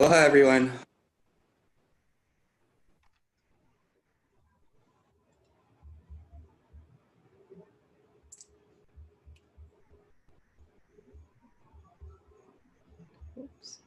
Aloha, everyone. Oops.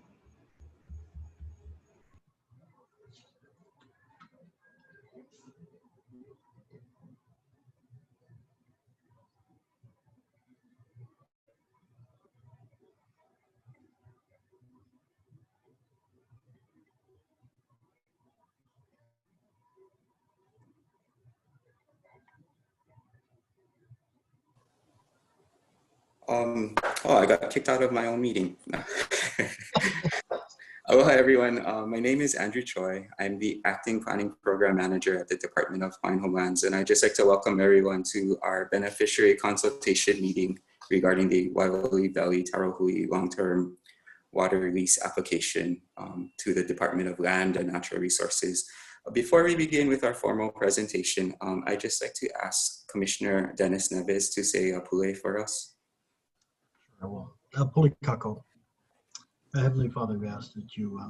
I got kicked out of my own meeting. Aloha, everyone. My name is Andrew Choi. I'm the Acting Planning Program Manager at the Department of Hawaiian Homelands, and I'd just like to welcome everyone to our Beneficiary Consultation meeting regarding the Waiʻoli Valley Tarahui long-term water lease application to the Department of Land and Natural Resources. Before we begin with our formal presentation, I'd just like to ask Commissioner Dennis Neves to say a pule for us. I will. Puli kako. Heavenly Father, we ask that you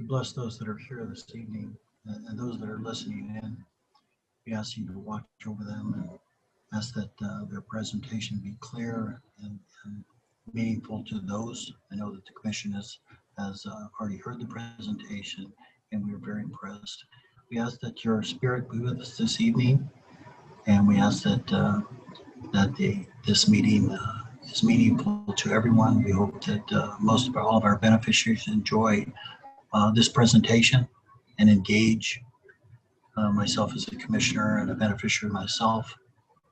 bless those that are here this evening and those that are listening in. We ask you to watch over them and ask that their presentation be clear and meaningful to those. I know that the Commission has already heard the presentation and we are very impressed. We ask that your spirit be with us this evening, and we ask that this meeting is meaningful to everyone. We hope that all of our beneficiaries enjoy this presentation and engage. Myself as a commissioner and a beneficiary myself,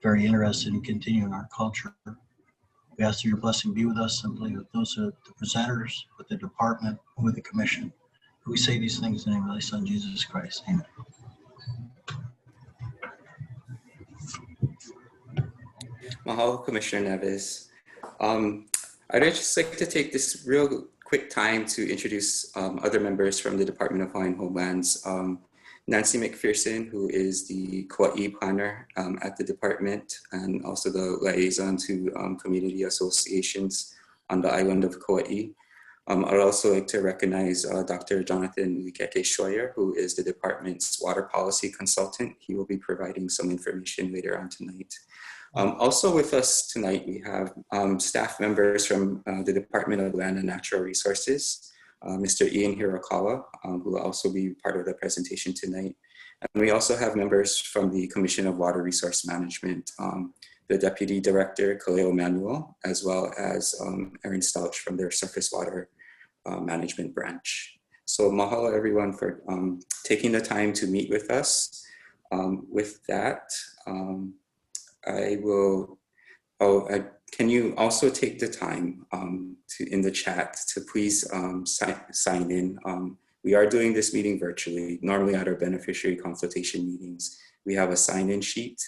very interested in continuing our culture. We ask that your blessing be with us, simply with those the presenters, with the department, and with the commission. We say these things in the name of thy Son, Jesus Christ. Amen. Mahalo, Commissioner Neves. I'd just like to take this real quick time to introduce other members from the Department of Hawaiian Homelands. Nancy McPherson, who is the Kaua'i planner at the department and also the liaison to community associations on the island of Kaua'i. I'd also like to recognize Dr. Jonathan Likeke Scheuer, who is the department's water policy consultant. He will be providing some information later on tonight. Also with us tonight, we have staff members from the Department of Land and Natural Resources, Mr. Ian Hirakawa, who will also be part of the presentation tonight. And we also have members from the Commission of Water Resource Management, the Deputy Director, Kalo Manuel, as well as Erin Stouch from their Surface Water Management Branch. So mahalo everyone for taking the time to meet with us. With that, can you also take the time in the chat to please sign in. We are doing this meeting virtually. Normally at our beneficiary consultation meetings, we have a sign-in sheet.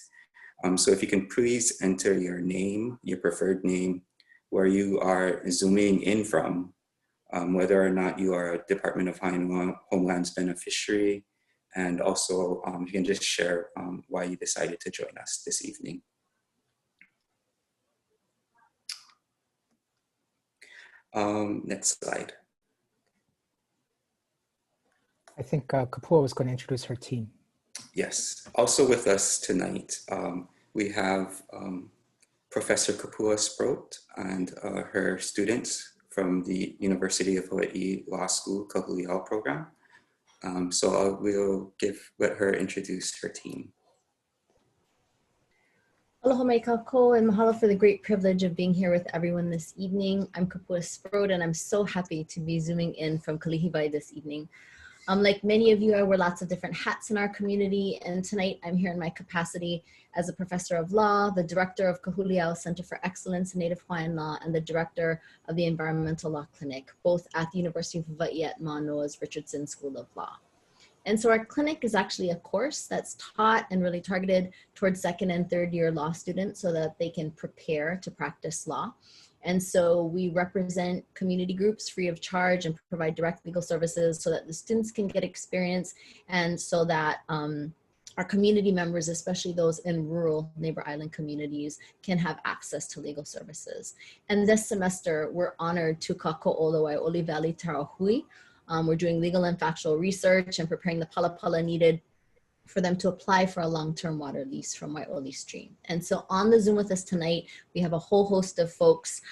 So if you can please enter your name, your preferred name, where you are zooming in from, whether or not you are a Department of Hawaiian Homelands beneficiary, and also you can just share why you decided to join us this evening. Next slide. I think Kapua was going to introduce her team. Yes, also with us tonight, we have Professor Kapua Sproat and her students from the University of Hawaii Law School Kahuliao program. So we'll let her introduce her team. Aloha mai kako, and mahalo for the great privilege of being here with everyone this evening. I'm Kapua Sproat, and I'm so happy to be zooming in from Kalihiwai this evening. Like many of you, I wear lots of different hats in our community, and tonight I'm here in my capacity as a professor of law, the director of Kahuliao Center for Excellence in Native Hawaiian Law, and the director of the Environmental Law Clinic, both at the University of Hawaii at Manoa's Richardson School of Law. And so our clinic is actually a course that's taught and really targeted towards second and third year law students so that they can prepare to practice law. And so we represent community groups free of charge and provide direct legal services so that the students can get experience, and so that our community members, especially those in rural neighbor island communities, can have access to legal services. And this semester, we're honored to Kako'ola Waiʻoli Valley Tarahui We're doing legal and factual research and preparing the palapala needed for them to apply for a long-term water lease from Wai'oli Stream. And so on the Zoom with us tonight, we have a whole host of folks.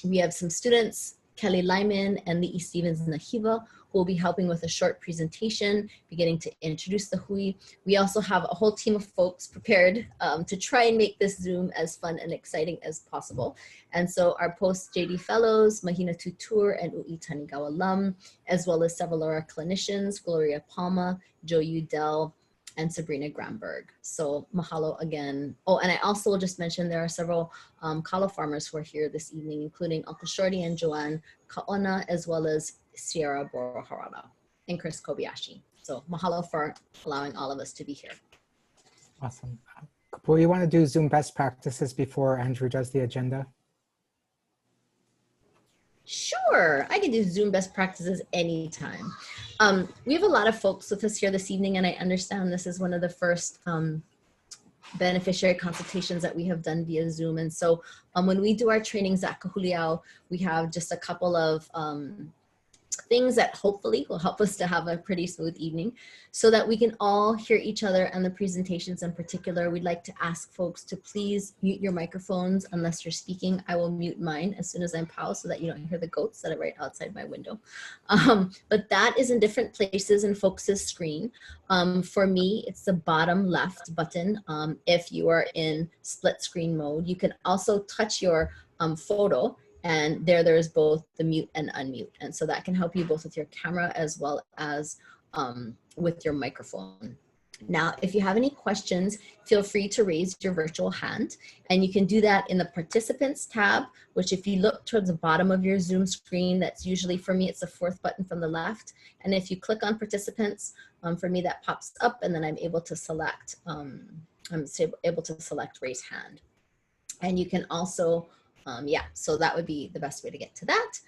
We have some students, Kelly Lyman and Lee Stevens Nahiva, who will be helping with a short presentation, beginning to introduce the hui. We also have a whole team of folks prepared to try and make this Zoom as fun and exciting as possible. And so our post-JD fellows, Mahina Tutur and Ui Tanigawa alum, as well as several of our clinicians, Gloria Palma, Joe Udell, and Sabrina Gramberg. So mahalo again. Oh, and I also will just mention there are several Kalo farmers who are here this evening, including Uncle Shorty and Joanne Kaona, as well as Sierra Boroharada and Chris Kobayashi. So mahalo for allowing all of us to be here. Awesome. Kapua, you want to do Zoom best practices before Andrew does the agenda? Sure, I can do Zoom best practices anytime. We have a lot of folks with us here this evening, and I understand this is one of the first beneficiary consultations that we have done via Zoom. And so when we do our trainings at Kahuliao, we have just a couple of things that hopefully will help us to have a pretty smooth evening so that we can all hear each other and the presentations in particular. We'd like to ask folks to please mute your microphones unless you're speaking. I will mute mine as soon as I'm paused so that you don't hear the goats that are right outside my window. But that is in different places in folks' screen. For me, it's the bottom left button. If you are in split screen mode, you can also touch your photo, and there's both the mute and unmute. And so that can help you both with your camera as well as with your microphone. Now, if you have any questions, feel free to raise your virtual hand. And you can do that in the participants tab, which if you look towards the bottom of your Zoom screen, that's usually, for me, it's the fourth button from the left. And if you click on participants, for me, that pops up and then I'm able to select, raise hand. And you can also, so that would be the best way to get to that.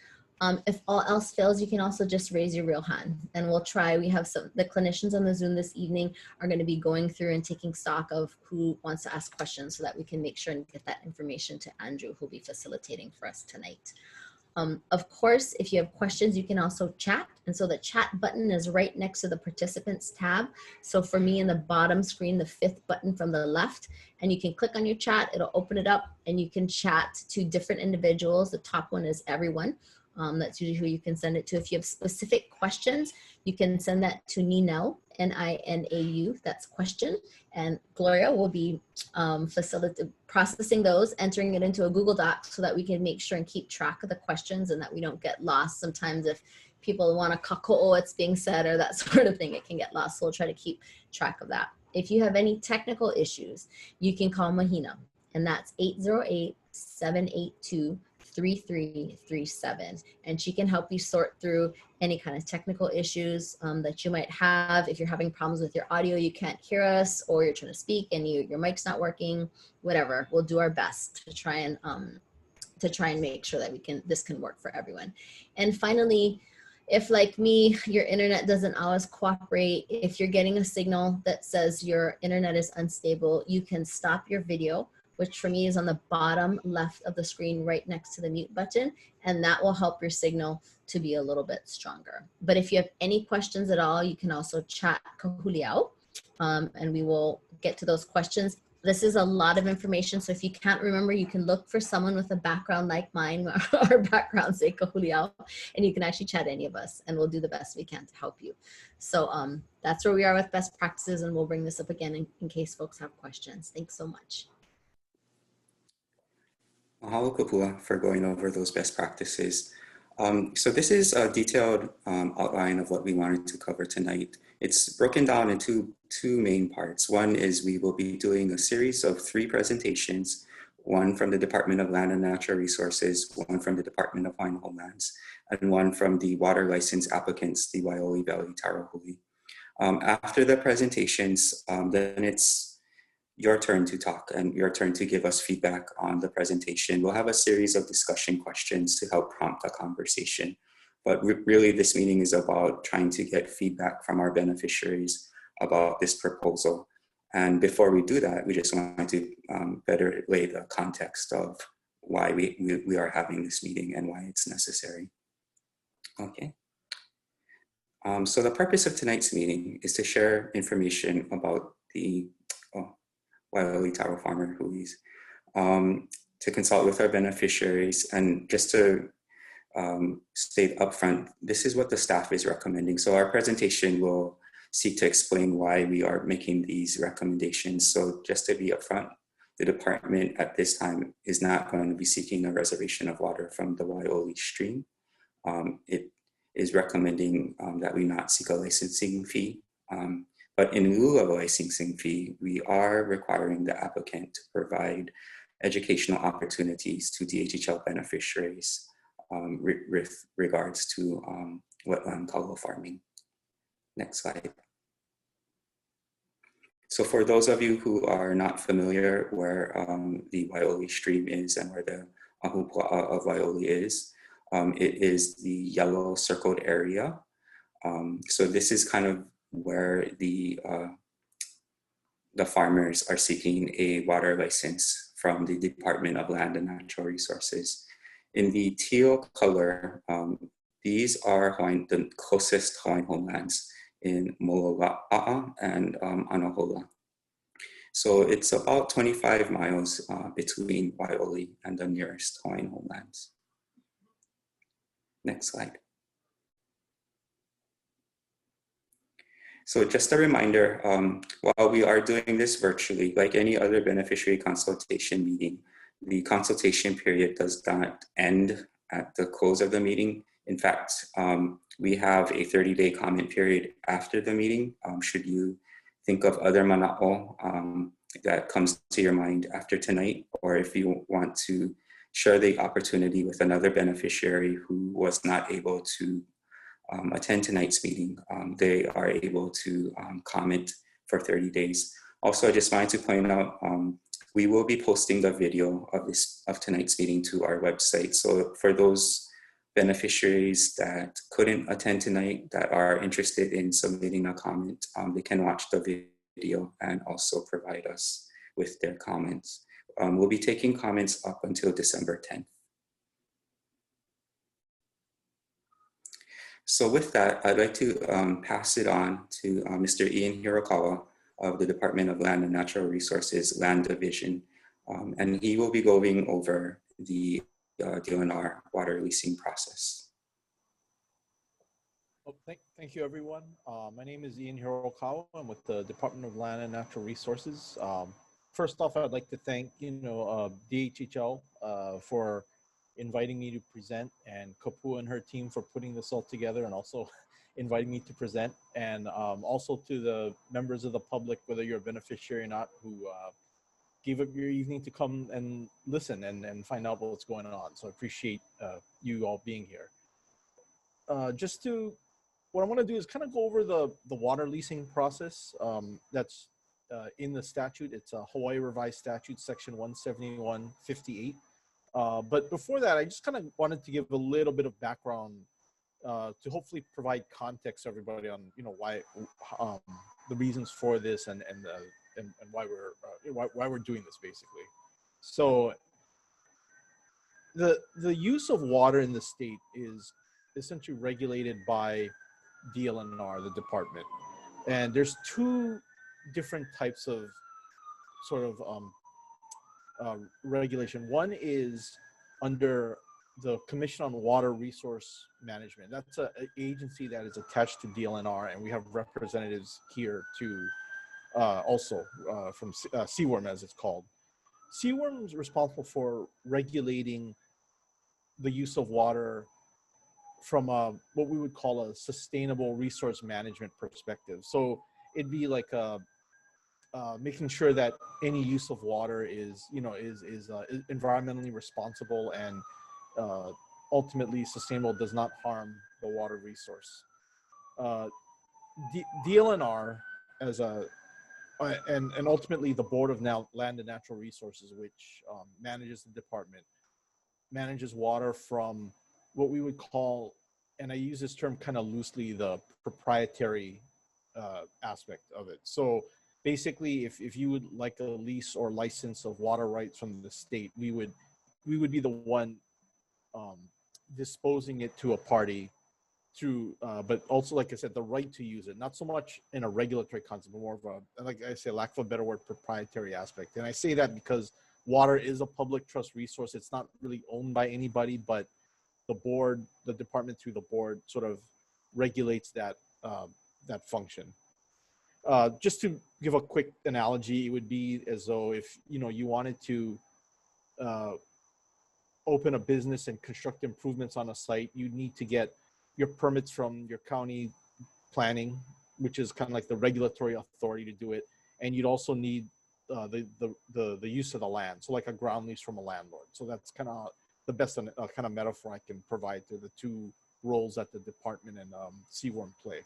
If all else fails, you can also just raise your real hand and we'll try. We have the clinicians on the Zoom this evening are going to be going through and taking stock of who wants to ask questions so that we can make sure and get that information to Andrew, who'll be facilitating for us tonight. Of course, if you have questions, you can also chat. And so the chat button is right next to the participants tab. So for me in the bottom screen, the fifth button from the left, and you can click on your chat, it'll open it up and you can chat to different individuals. The top one is everyone. That's usually who you can send it to. If you have specific questions, you can send that to Ninau, N-I-N-A-U, that's question. And Gloria will be processing those, entering it into a Google Doc so that we can make sure and keep track of the questions and that we don't get lost. Sometimes if people want to kako'o what's being said or that sort of thing, it can get lost. So we'll try to keep track of that. If you have any technical issues, you can call Mahina, and that's 808-782-3337, and she can help you sort through any kind of technical issues that you might have. If you're having problems with your audio, you can't hear us, or you're trying to speak and your mic's not working, whatever, we'll do our best to try and make sure that this can work for everyone. And finally, if like me, your internet doesn't always cooperate, if you're getting a signal that says your internet is unstable, you can stop your video, which for me is on the bottom left of the screen right next to the mute button, and that will help your signal to be a little bit stronger. But if you have any questions at all, you can also chat Kahuliao, and we will get to those questions. This is a lot of information, so if you can't remember, you can look for someone with a background like mine, our backgrounds say Kahuliao, and you can actually chat any of us, and we'll do the best we can to help you. So that's where we are with best practices, and we'll bring this up again in case folks have questions. Thanks so much. Mahalo Kapua for going over those best practices. So this is a detailed outline of what we wanted to cover tonight. It's broken down into two main parts. One is we will be doing a series of 3 presentations, one from the Department of Land and Natural Resources, one from the Department of Hawaiian Homelands, and one from the water license applicants, the Wai'oli Valley Tarahui. After the presentations, then it's your turn to talk and your turn to give us feedback on the presentation. We'll have a series of discussion questions to help prompt a conversation. But really this meeting is about trying to get feedback from our beneficiaries about this proposal. And before we do that, we just want to better lay the context of why we are having this meeting and why it's necessary. Okay. So the purpose of tonight's meeting is to share information about the Wai'oli Taro farmer hui's, to consult with our beneficiaries, and just to state upfront, this is what the staff is recommending. So our presentation will seek to explain why we are making these recommendations. So just to be upfront, the department at this time is not going to be seeking a reservation of water from the Wai'oli stream. It is recommending that we not seek a licensing fee. But in lieu of a licensing fee, we are requiring the applicant to provide educational opportunities to DHHL beneficiaries with regards to wetland Kalo farming. Next slide. So for those of you who are not familiar where the Wai'oli stream is and where the Ahupua'a of Wai'oli is, it is the yellow circled area. So this is kind of where the farmers are seeking a water license from the Department of Land and Natural Resources. In the teal color, these are the closest Hawaiian homelands in Moloa'a and Anahola. So it's about 25 miles between Wai'oli and the nearest Hawaiian homelands. Next slide. So just a reminder, while we are doing this virtually, like any other beneficiary consultation meeting, the consultation period does not end at the close of the meeting. In fact, we have a 30-day comment period after the meeting. Should you think of other mana'o that comes to your mind after tonight, or if you want to share the opportunity with another beneficiary who was not able to attend tonight's meeting, they are able to comment for 30 days. Also, I just wanted to point out, we will be posting the video of tonight's meeting to our website. So for those beneficiaries that couldn't attend tonight that are interested in submitting a comment, they can watch the video and also provide us with their comments. We'll be taking comments up until December 10th. So with that, I'd like to pass it on to Mr. Ian Hirokawa of the Department of Land and Natural Resources Land Division. And he will be going over the DLNR water leasing process. Oh, thank you, everyone. My name is Ian Hirokawa. I'm with the Department of Land and Natural Resources. First off, I'd like to thank DHHL for inviting me to present, and Kapua and her team for putting this all together, and also inviting me to present, and also to the members of the public, whether you're a beneficiary or not, who gave up your evening to come and listen and find out what's going on. So I appreciate you all being here. What I want to do is kind of go over the water leasing process that's in the statute. It's a Hawaii Revised Statute, Section 17158. But before that, I just kind of wanted to give a little bit of background to hopefully provide context to everybody on why the reasons for this and why we're doing this basically. So the use of water in the state is essentially regulated by DLNR, the department, and there's two different types of sort of regulation. One is under the Commission on Water Resource Management. That's an agency that is attached to DLNR, and we have representatives here too, also from CWRM, as it's called. CWRM is responsible for regulating the use of water from what we would call a sustainable resource management perspective. So it'd be like making sure that any use of water is environmentally responsible and ultimately sustainable, does not harm the water resource. DLNR as and ultimately the Board of Land and Natural Resources, which manages the department, manages water from what we would call, and I use this term kind of loosely, the proprietary aspect of it. So basically, if you would like a lease or license of water rights from the state, we would be the one disposing it to a party through, but also, like I said, the right to use it, not so much in a regulatory concept, but more of a, like I say, lack of a better word, proprietary aspect. And I say that because water is a public trust resource. It's not really owned by anybody, but the board, the department through the board sort of regulates that, that function. Just to give a quick analogy, it would be as though if, you know, you wanted to open a business and construct improvements on a site, you need to get your permits from your county planning, which is kind of like the regulatory authority to do it. And you'd also need the use of the land. So like a ground lease from a landlord. So that's kind of the best kind of metaphor I can provide to the two roles that the department and CWARM play.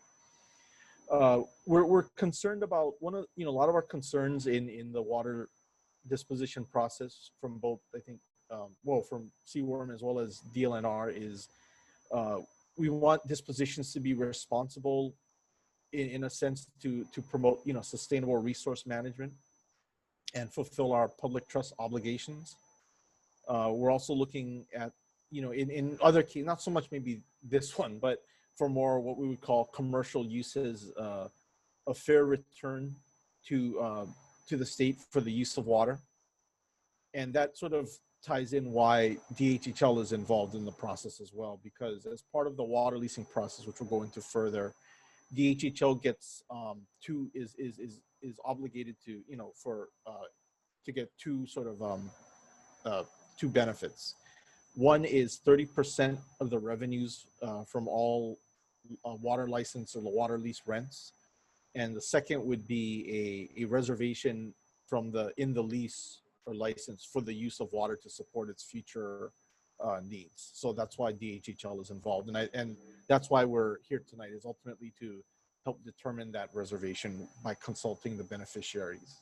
We're concerned about a lot of our concerns in the water disposition process from both, I think, from CWARM as well as DLNR is we want dispositions to be responsible in a sense to promote, you know, sustainable resource management and fulfill our public trust obligations. We're also looking at, you know, in other cases, not so much maybe this one, but for more what we would call commercial uses, a fair return to the state for the use of water. And that sort of ties in why DHHL is involved in the process as well, because as part of the water leasing process, which we'll go into further, DHHL gets is obligated to, you know, for to get two sort of two benefits. One is 30% of the revenues from all water license or the water lease rents, and the second would be a reservation from in the lease or license for the use of water to support its future needs. So that's why DHHL is involved, and that's why we're here tonight, is ultimately to help determine that reservation by consulting the beneficiaries.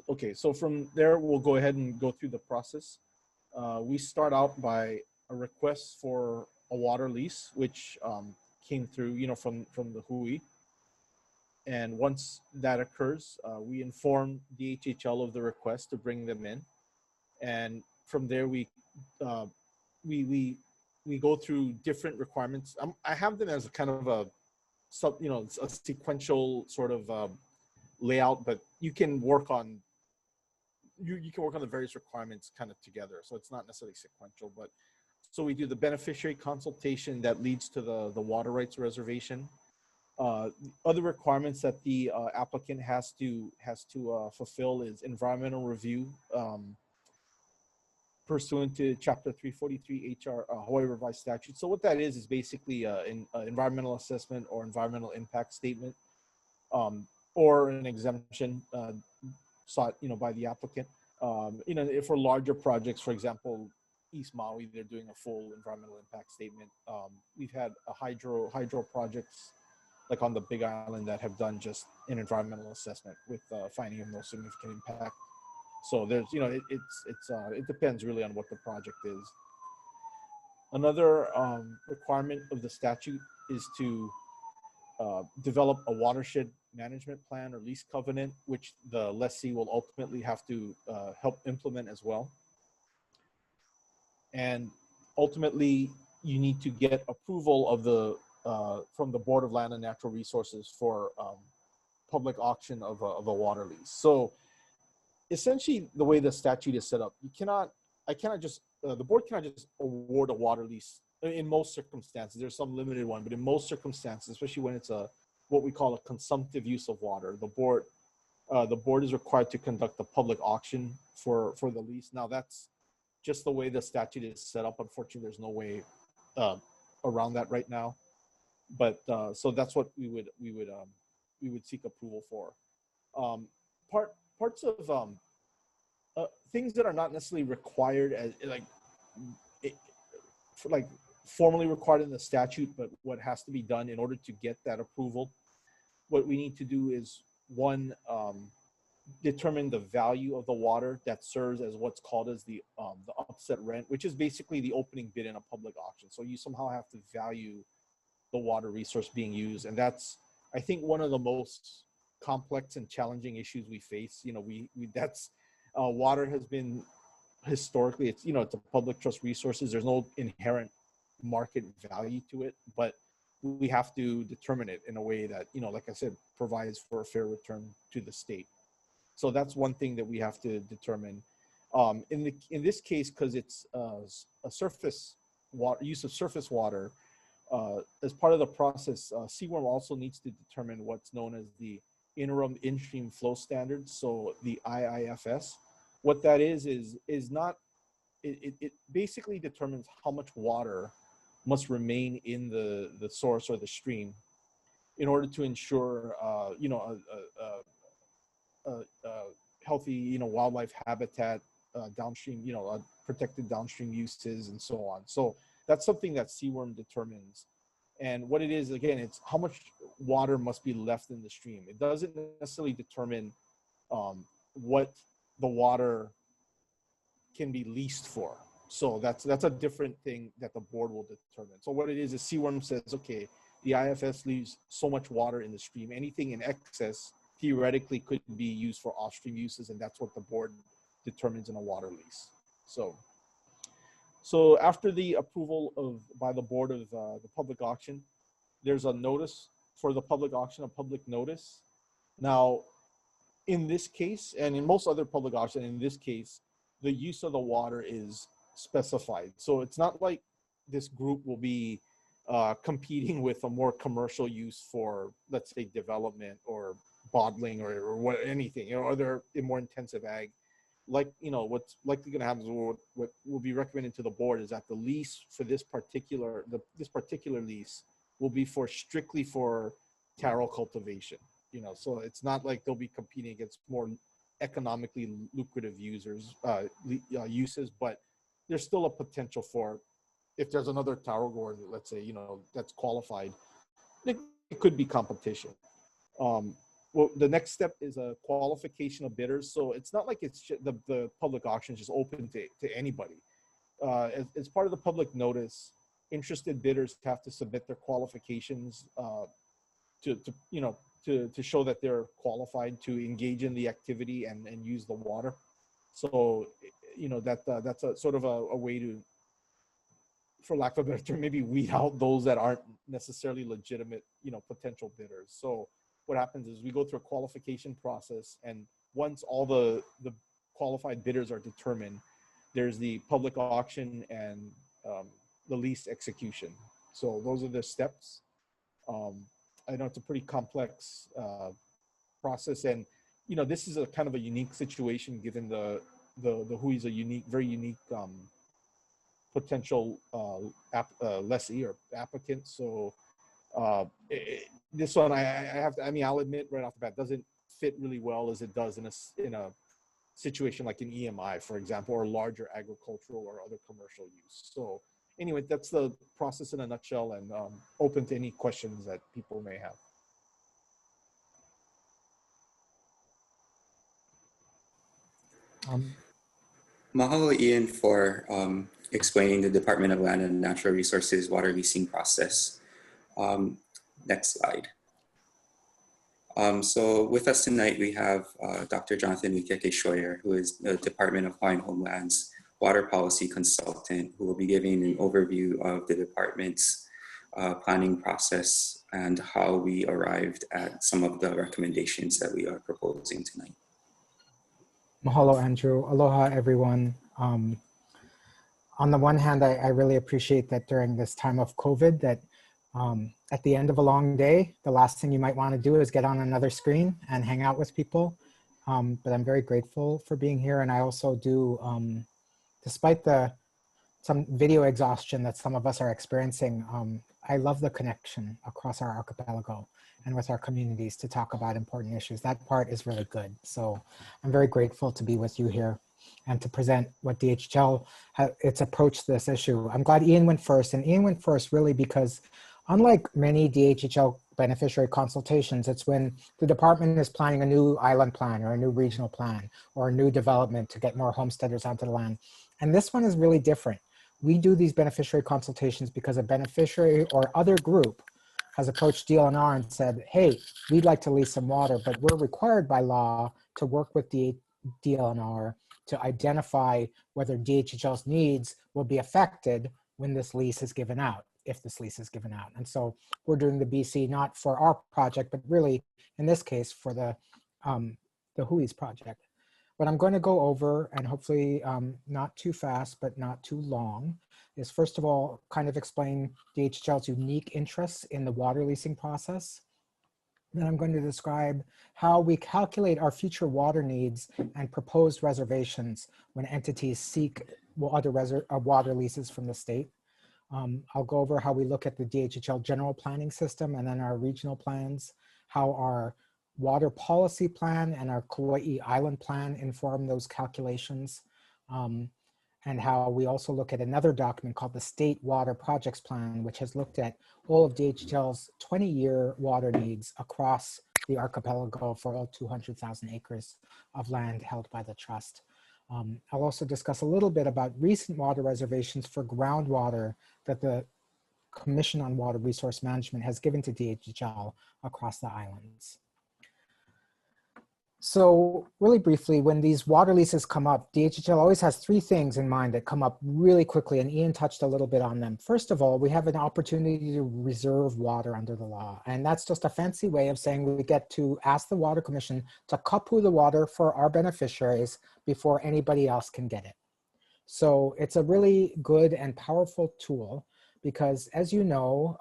Okay, so from there we'll go ahead and go through the process. We start out by a request for a water lease, which came through, you know, from the Hui. And once that occurs, we inform DHHL of the request to bring them in, and from there we go through different requirements. I have them as a kind of a a sequential sort of layout, but you can work on the various requirements kind of together. So it's not necessarily sequential, but so we do the beneficiary consultation that leads to the water rights reservation. Other requirements that the applicant has to fulfill is environmental review pursuant to Chapter 343 HR Hawaii Revised Statute. So what that is basically an environmental assessment or environmental impact statement, or an exemption sought, you know, by the applicant. You know, if for larger projects, for example, East Maui, they're doing a full environmental impact statement. We've had hydro projects like on the Big Island that have done just an environmental assessment with finding of no significant impact. So there's, you know, it depends really on what the project is. Another requirement of the statute is to develop a watershed management plan or lease covenant, which the lessee will ultimately have to help implement as well. And ultimately, you need to get approval of from the Board of Land and Natural Resources for public auction of a water lease. So essentially, the way the statute is set up, the board cannot just award a water lease in most circumstances. There's some limited one, but in most circumstances, especially when it's what we call a consumptive use of water, the board is required to conduct a public auction for the lease. Now that's just the way the statute is set up. Unfortunately, there's no way around that right now. But so that's what we would seek approval for. Parts of things that are not necessarily required as formally required in the statute, but what has to be done in order to get that approval. What we need to do is, one, determine the value of the water that serves as what's called as the upset rent, which is basically the opening bid in a public auction. So you somehow have to value the water resource being used, and that's, I think, one of the most complex and challenging issues we face. You know, water has been historically, it's a public trust resources. There's no inherent market value to it, but we have to determine it in a way that, you know, like I said, provides for a fair return to the state. So that's one thing that we have to determine. In this case, because it's a surface water, use of surface water, as part of the process, CWRM also needs to determine what's known as the interim in-stream flow standards. So the IIFS, what that is not, it basically determines how much water must remain in the source or the stream in order to ensure, you know, a healthy, you know, wildlife habitat, downstream, you know, protected downstream uses and so on. So that's something that CWRM determines. And what it is, again, it's how much water must be left in the stream. It doesn't necessarily determine what the water can be leased for. So that's a different thing that the board will determine. So what it is CWRM says, okay, the IFS leaves so much water in the stream. Anything in excess theoretically could be used for off-stream uses, and that's what the board determines in a water lease. So after the approval by the board of the public auction, there's a notice for the public auction, a public notice. Now, in this case, and in most other public auctions, in this case, the use of the water is specified. So it's not like this group will be competing with a more commercial use for, let's say, development or bottling or what, anything, you know, other more intensive ag. Like, you know, what's likely going to happen is what will be recommended to the board is that the lease for this particular lease will be strictly for taro cultivation. You know, so it's not like they'll be competing against more economically lucrative uses, but there's still a potential for, if there's another taro grower, let's say, you know, that's qualified, it could be competition. Well, the next step is a qualification of bidders. So it's not like it's the public auction is just open to anybody. As part of the public notice, interested bidders have to submit their qualifications to show that they're qualified to engage in the activity and use the water. So, you know, that's a sort of a way to, for lack of a better term, maybe weed out those that aren't necessarily legitimate, you know, potential bidders. So what happens is we go through a qualification process, and once all the qualified bidders are determined, there's the public auction and the lease execution. So those are the steps. I know it's a pretty complex process, and you know, this is a kind of a unique situation given the Hui's a very unique potential lessee or applicant. So this one, I'll admit right off the bat, doesn't fit really well as it does in a situation like an EMI, for example, or larger agricultural or other commercial use. So anyway, that's the process in a nutshell, and open to any questions that people may have. Mahalo, Ian, for explaining the Department of Land and Natural Resources water leasing process. Next slide. So with us tonight, we have Dr. Jonathan Wikeke-Scheuer, who is the Department of Hawaiian Homeland's water policy consultant, who will be giving an overview of the department's planning process and how we arrived at some of the recommendations that we are proposing tonight. Mahalo, Andrew. Aloha, everyone. On the one hand, I really appreciate that during this time of COVID that at the end of a long day, the last thing you might want to do is get on another screen and hang out with people. But I'm very grateful for being here. And I also do, despite some video exhaustion that some of us are experiencing, I love the connection across our archipelago and with our communities to talk about important issues. That part is really good. So I'm very grateful to be with you here and to present what DHHL, its approach to this issue. I'm glad Ian went first, and Ian went first really because unlike many DHHL beneficiary consultations, it's when the department is planning a new island plan or a new regional plan or a new development to get more homesteaders onto the land. And this one is really different. We do these beneficiary consultations because a beneficiary or other group has approached DLNR and said, hey, we'd like to lease some water, but we're required by law to work with the DLNR to identify whether DHHL's needs will be affected when this lease is given out, if this lease is given out. And so we're doing the BC not for our project, but really in this case for the Hui's project. What I'm going to go over, and hopefully not too fast, but not too long, is first of all, kind of explain DHHL's unique interests in the water leasing process. Then I'm going to describe how we calculate our future water needs and proposed reservations when entities seek other water leases from the state. I'll go over how we look at the DHHL general planning system and then our regional plans, how our water policy plan and our Kaua'i island plan inform those calculations, and how we also look at another document called the State Water Projects Plan, which has looked at all of DHHL's 20-year water needs across the archipelago for all 200,000 acres of land held by the trust. I'll also discuss a little bit about recent water reservations for groundwater that the Commission on Water Resource Management has given to DHHL across the islands. So really briefly, when these water leases come up, DHHL always has three things in mind that come up really quickly, and Ian touched a little bit on them. First of all, we have an opportunity to reserve water under the law, and that's just a fancy way of saying we get to ask the Water Commission to kapu the water for our beneficiaries before anybody else can get it. So it's a really good and powerful tool because, as you know,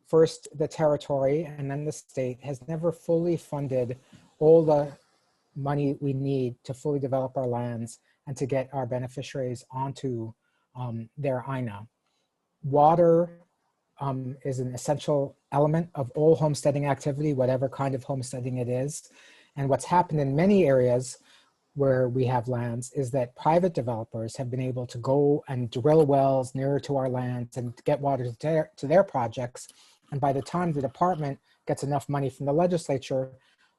first the territory and then the state has never fully funded all the money we need to fully develop our lands and to get our beneficiaries onto their INA. Water is an essential element of all homesteading activity, whatever kind of homesteading it is. And what's happened in many areas where we have lands is that private developers have been able to go and drill wells nearer to our lands and get water to their projects. And by the time the department gets enough money from the legislature,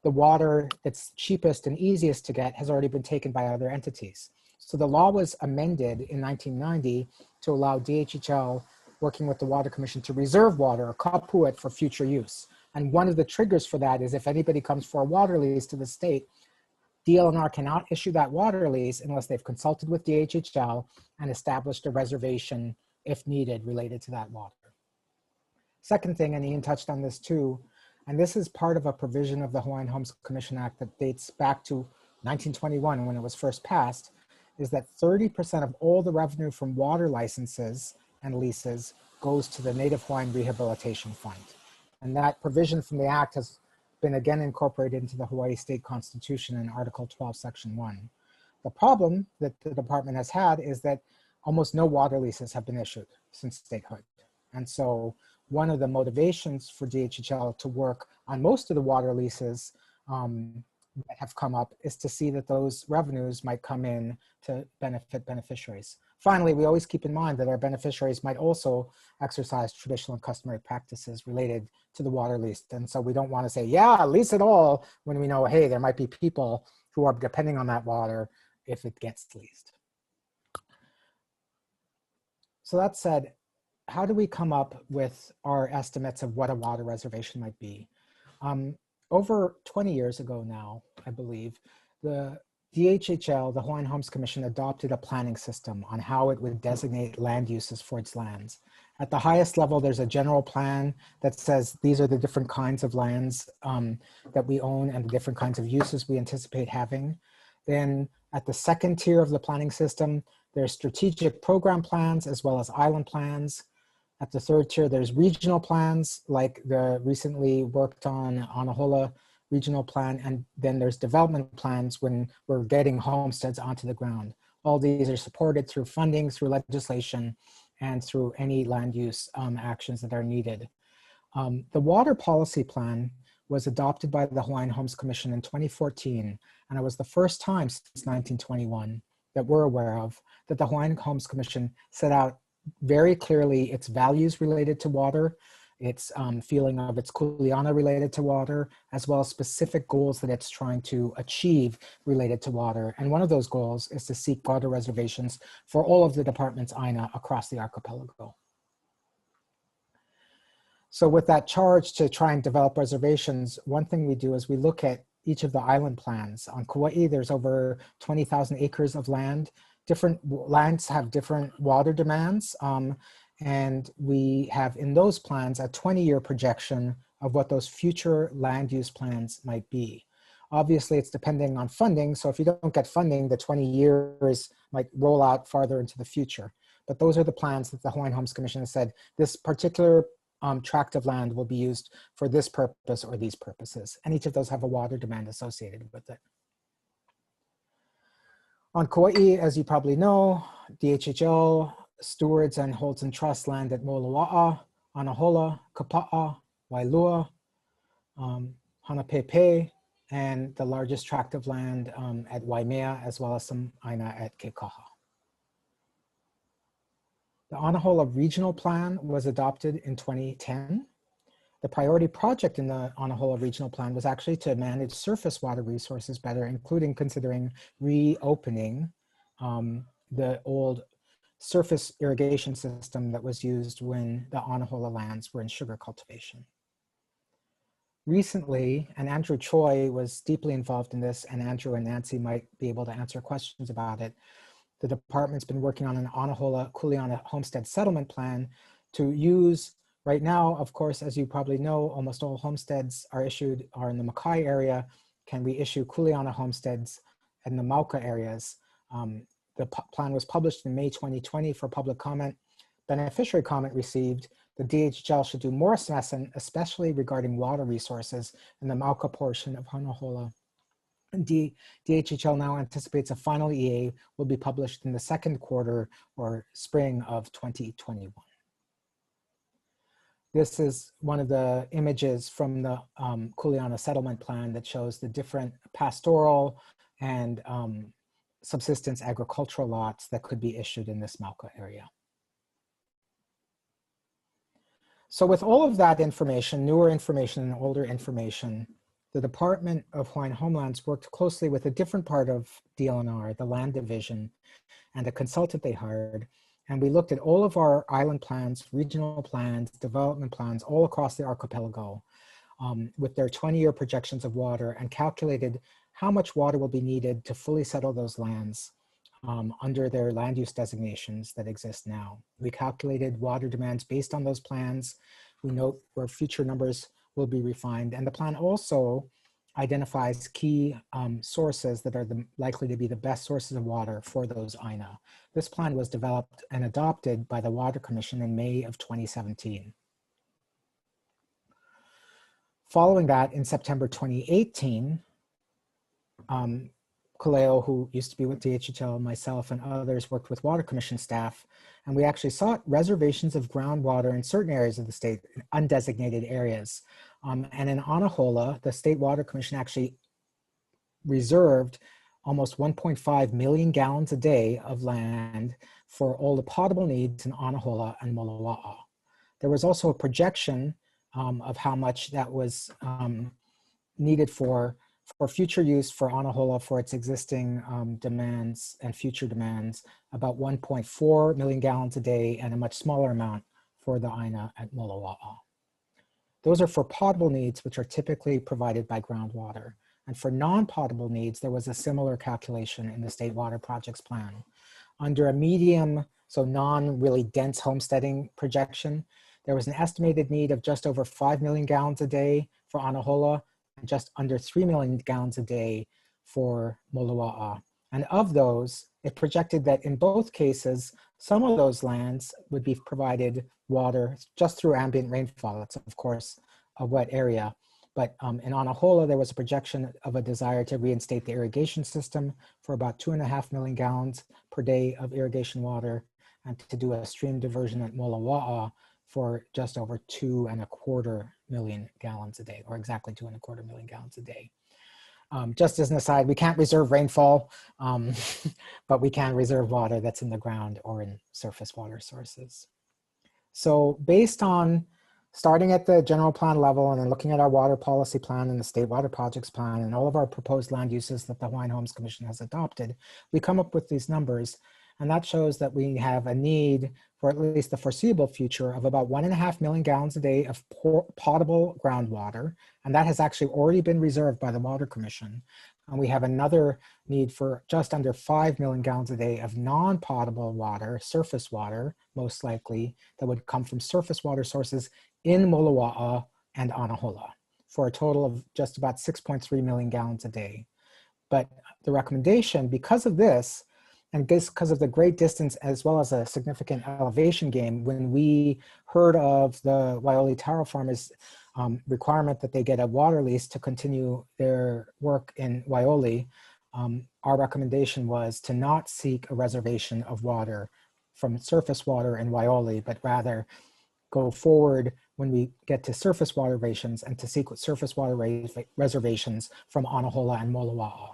the water that's cheapest and easiest to get has already been taken by other entities. So the law was amended in 1990 to allow DHHL, working with the Water Commission, to reserve water or kapu it for future use. And one of the triggers for that is if anybody comes for a water lease to the state, DLNR cannot issue that water lease unless they've consulted with DHHL and established a reservation, if needed, related to that water. Second thing, and Ian touched on this too, and this is part of a provision of the Hawaiian Homes Commission Act that dates back to 1921 when it was first passed, is that 30% of all the revenue from water licenses and leases goes to the Native Hawaiian Rehabilitation Fund. And that provision from the Act has been again incorporated into the Hawaii State Constitution in Article 12, Section 1. The problem that the department has had is that almost no water leases have been issued since statehood. And so one of the motivations for DHHL to work on most of the water leases that have come up is to see that those revenues might come in to benefit beneficiaries. Finally, we always keep in mind that our beneficiaries might also exercise traditional and customary practices related to the water lease. And so we don't want to say, yeah, lease it all, when we know, hey, there might be people who are depending on that water if it gets leased. So that said, how do we come up with our estimates of what a water reservation might be? Over 20 years ago now, I believe, the DHHL, the Hawaiian Homes Commission, adopted a planning system on how it would designate land uses for its lands. At the highest level, there's a general plan that says these are the different kinds of lands that we own and the different kinds of uses we anticipate having. Then at the second tier of the planning system, there's strategic program plans as well as island plans. At the third tier, there's regional plans like the recently worked on Anahola regional plan. And then there's development plans when we're getting homesteads onto the ground. All these are supported through funding, through legislation, and through any land use actions that are needed. The water policy plan was adopted by the Hawaiian Homes Commission in 2014. And it was the first time since 1921 that we're aware of that the Hawaiian Homes Commission set out very clearly its values related to water, its feeling of its kuleana related to water, as well as specific goals that it's trying to achieve related to water. And one of those goals is to seek water reservations for all of the department's INA across the archipelago. So with that charge to try and develop reservations, one thing we do is we look at each of the island plans. On Kaua'i, there's over 20,000 acres of land different lands have different water demands. And we have in those plans a 20-year projection of what those future land use plans might be. Obviously, it's depending on funding. So if you don't get funding, the 20 years might roll out farther into the future. But those are the plans that the Hawaiian Homes Commission has said, this particular tract of land will be used for this purpose or these purposes. And each of those have a water demand associated with it. On Kaua'i, as you probably know, DHHL stewards and holds in trust land at Moloa'a, Anahola, Kapa'a, Wailua, Hanapepe, and the largest tract of land at Waimea, as well as some aina at Kekaha. The Anahola Regional Plan was adopted in 2010. The priority project in the Anahola Regional Plan was actually to manage surface water resources better, including considering reopening the old surface irrigation system that was used when the Anahola lands were in sugar cultivation. Recently, and Andrew Choi was deeply involved in this, and Andrew and Nancy might be able to answer questions about it. The department's been working on an Anahola Kuleana homestead settlement plan to use, right now, of course, as you probably know, almost all homesteads are in the Makai area. Can we issue Kuleana homesteads in the Mauka areas? The plan was published in May 2020 for public comment. Beneficiary comment received. The DHHL should do more assessment, especially regarding water resources in the Mauka portion of Anahola. And DHHL now anticipates a final EA will be published in the second quarter or spring of 2021. This is one of the images from the Kuleana settlement plan that shows the different pastoral and subsistence agricultural lots that could be issued in this Mauka area. So with all of that information, newer information and older information, the Department of Hawaiian Homelands worked closely with a different part of DLNR, the land division, and a consultant they hired. And we looked at all of our island plans, regional plans, development plans, all across the archipelago with their 20-year projections of water, and calculated how much water will be needed to fully settle those lands under their land use designations that exist now. We calculated water demands based on those plans. We note where future numbers will be refined. And the plan also identifies key sources that are likely to be the best sources of water for those aina. This plan was developed and adopted by the Water Commission in May of 2017. Following that, in September 2018, Kaleo, who used to be with DHHL, myself and others worked with Water Commission staff, and we actually sought reservations of groundwater in certain areas of the state, undesignated areas. And in Anahola, the State Water Commission actually reserved almost 1.5 million gallons a day of land for all the potable needs in Anahola and Moloa'a. There was also a projection of how much that was needed for future use for Anahola for its existing demands and future demands, about 1.4 million gallons a day, and a much smaller amount for the aina at Moloa'a. Those are for potable needs, which are typically provided by groundwater. And for non-potable needs, there was a similar calculation in the State Water Projects Plan. Under a medium, so non-really dense homesteading projection, there was an estimated need of just over 5 million gallons a day for Anahola, and just under 3 million gallons a day for Moloa'a. And of those, it projected that in both cases, some of those lands would be provided water just through ambient rainfall. It's of course a wet area. But in Anahola, there was a projection of a desire to reinstate the irrigation system for about 2.5 million gallons per day of irrigation water, and to do a stream diversion at Moloa'a for just over 2.25 million gallons a day, or exactly 2.25 million gallons a day. Just as an aside, we can't reserve rainfall, but we can reserve water that's in the ground or in surface water sources. So based on starting at the general plan level and then looking at our water policy plan and the State Water Projects Plan and all of our proposed land uses that the Hawaiian Homes Commission has adopted, we come up with these numbers. And that shows that we have a need for at least the foreseeable future of about 1.5 million gallons a day of potable groundwater. And that has actually already been reserved by the Water Commission. And we have another need for just under 5 million gallons a day of non-potable water, surface water, most likely, that would come from surface water sources in Moloa'a and Anahola, for a total of just about 6.3 million gallons a day. But the recommendation, because of this, and because of the great distance as well as a significant elevation gain, when we heard of the Waioli Taro farmers' requirement that they get a water lease to continue their work in Waioli, our recommendation was to not seek a reservation of water from surface water in Waioli, but rather go forward when we get to surface water reservations and to seek surface water reservations from Anahola and Moloa'a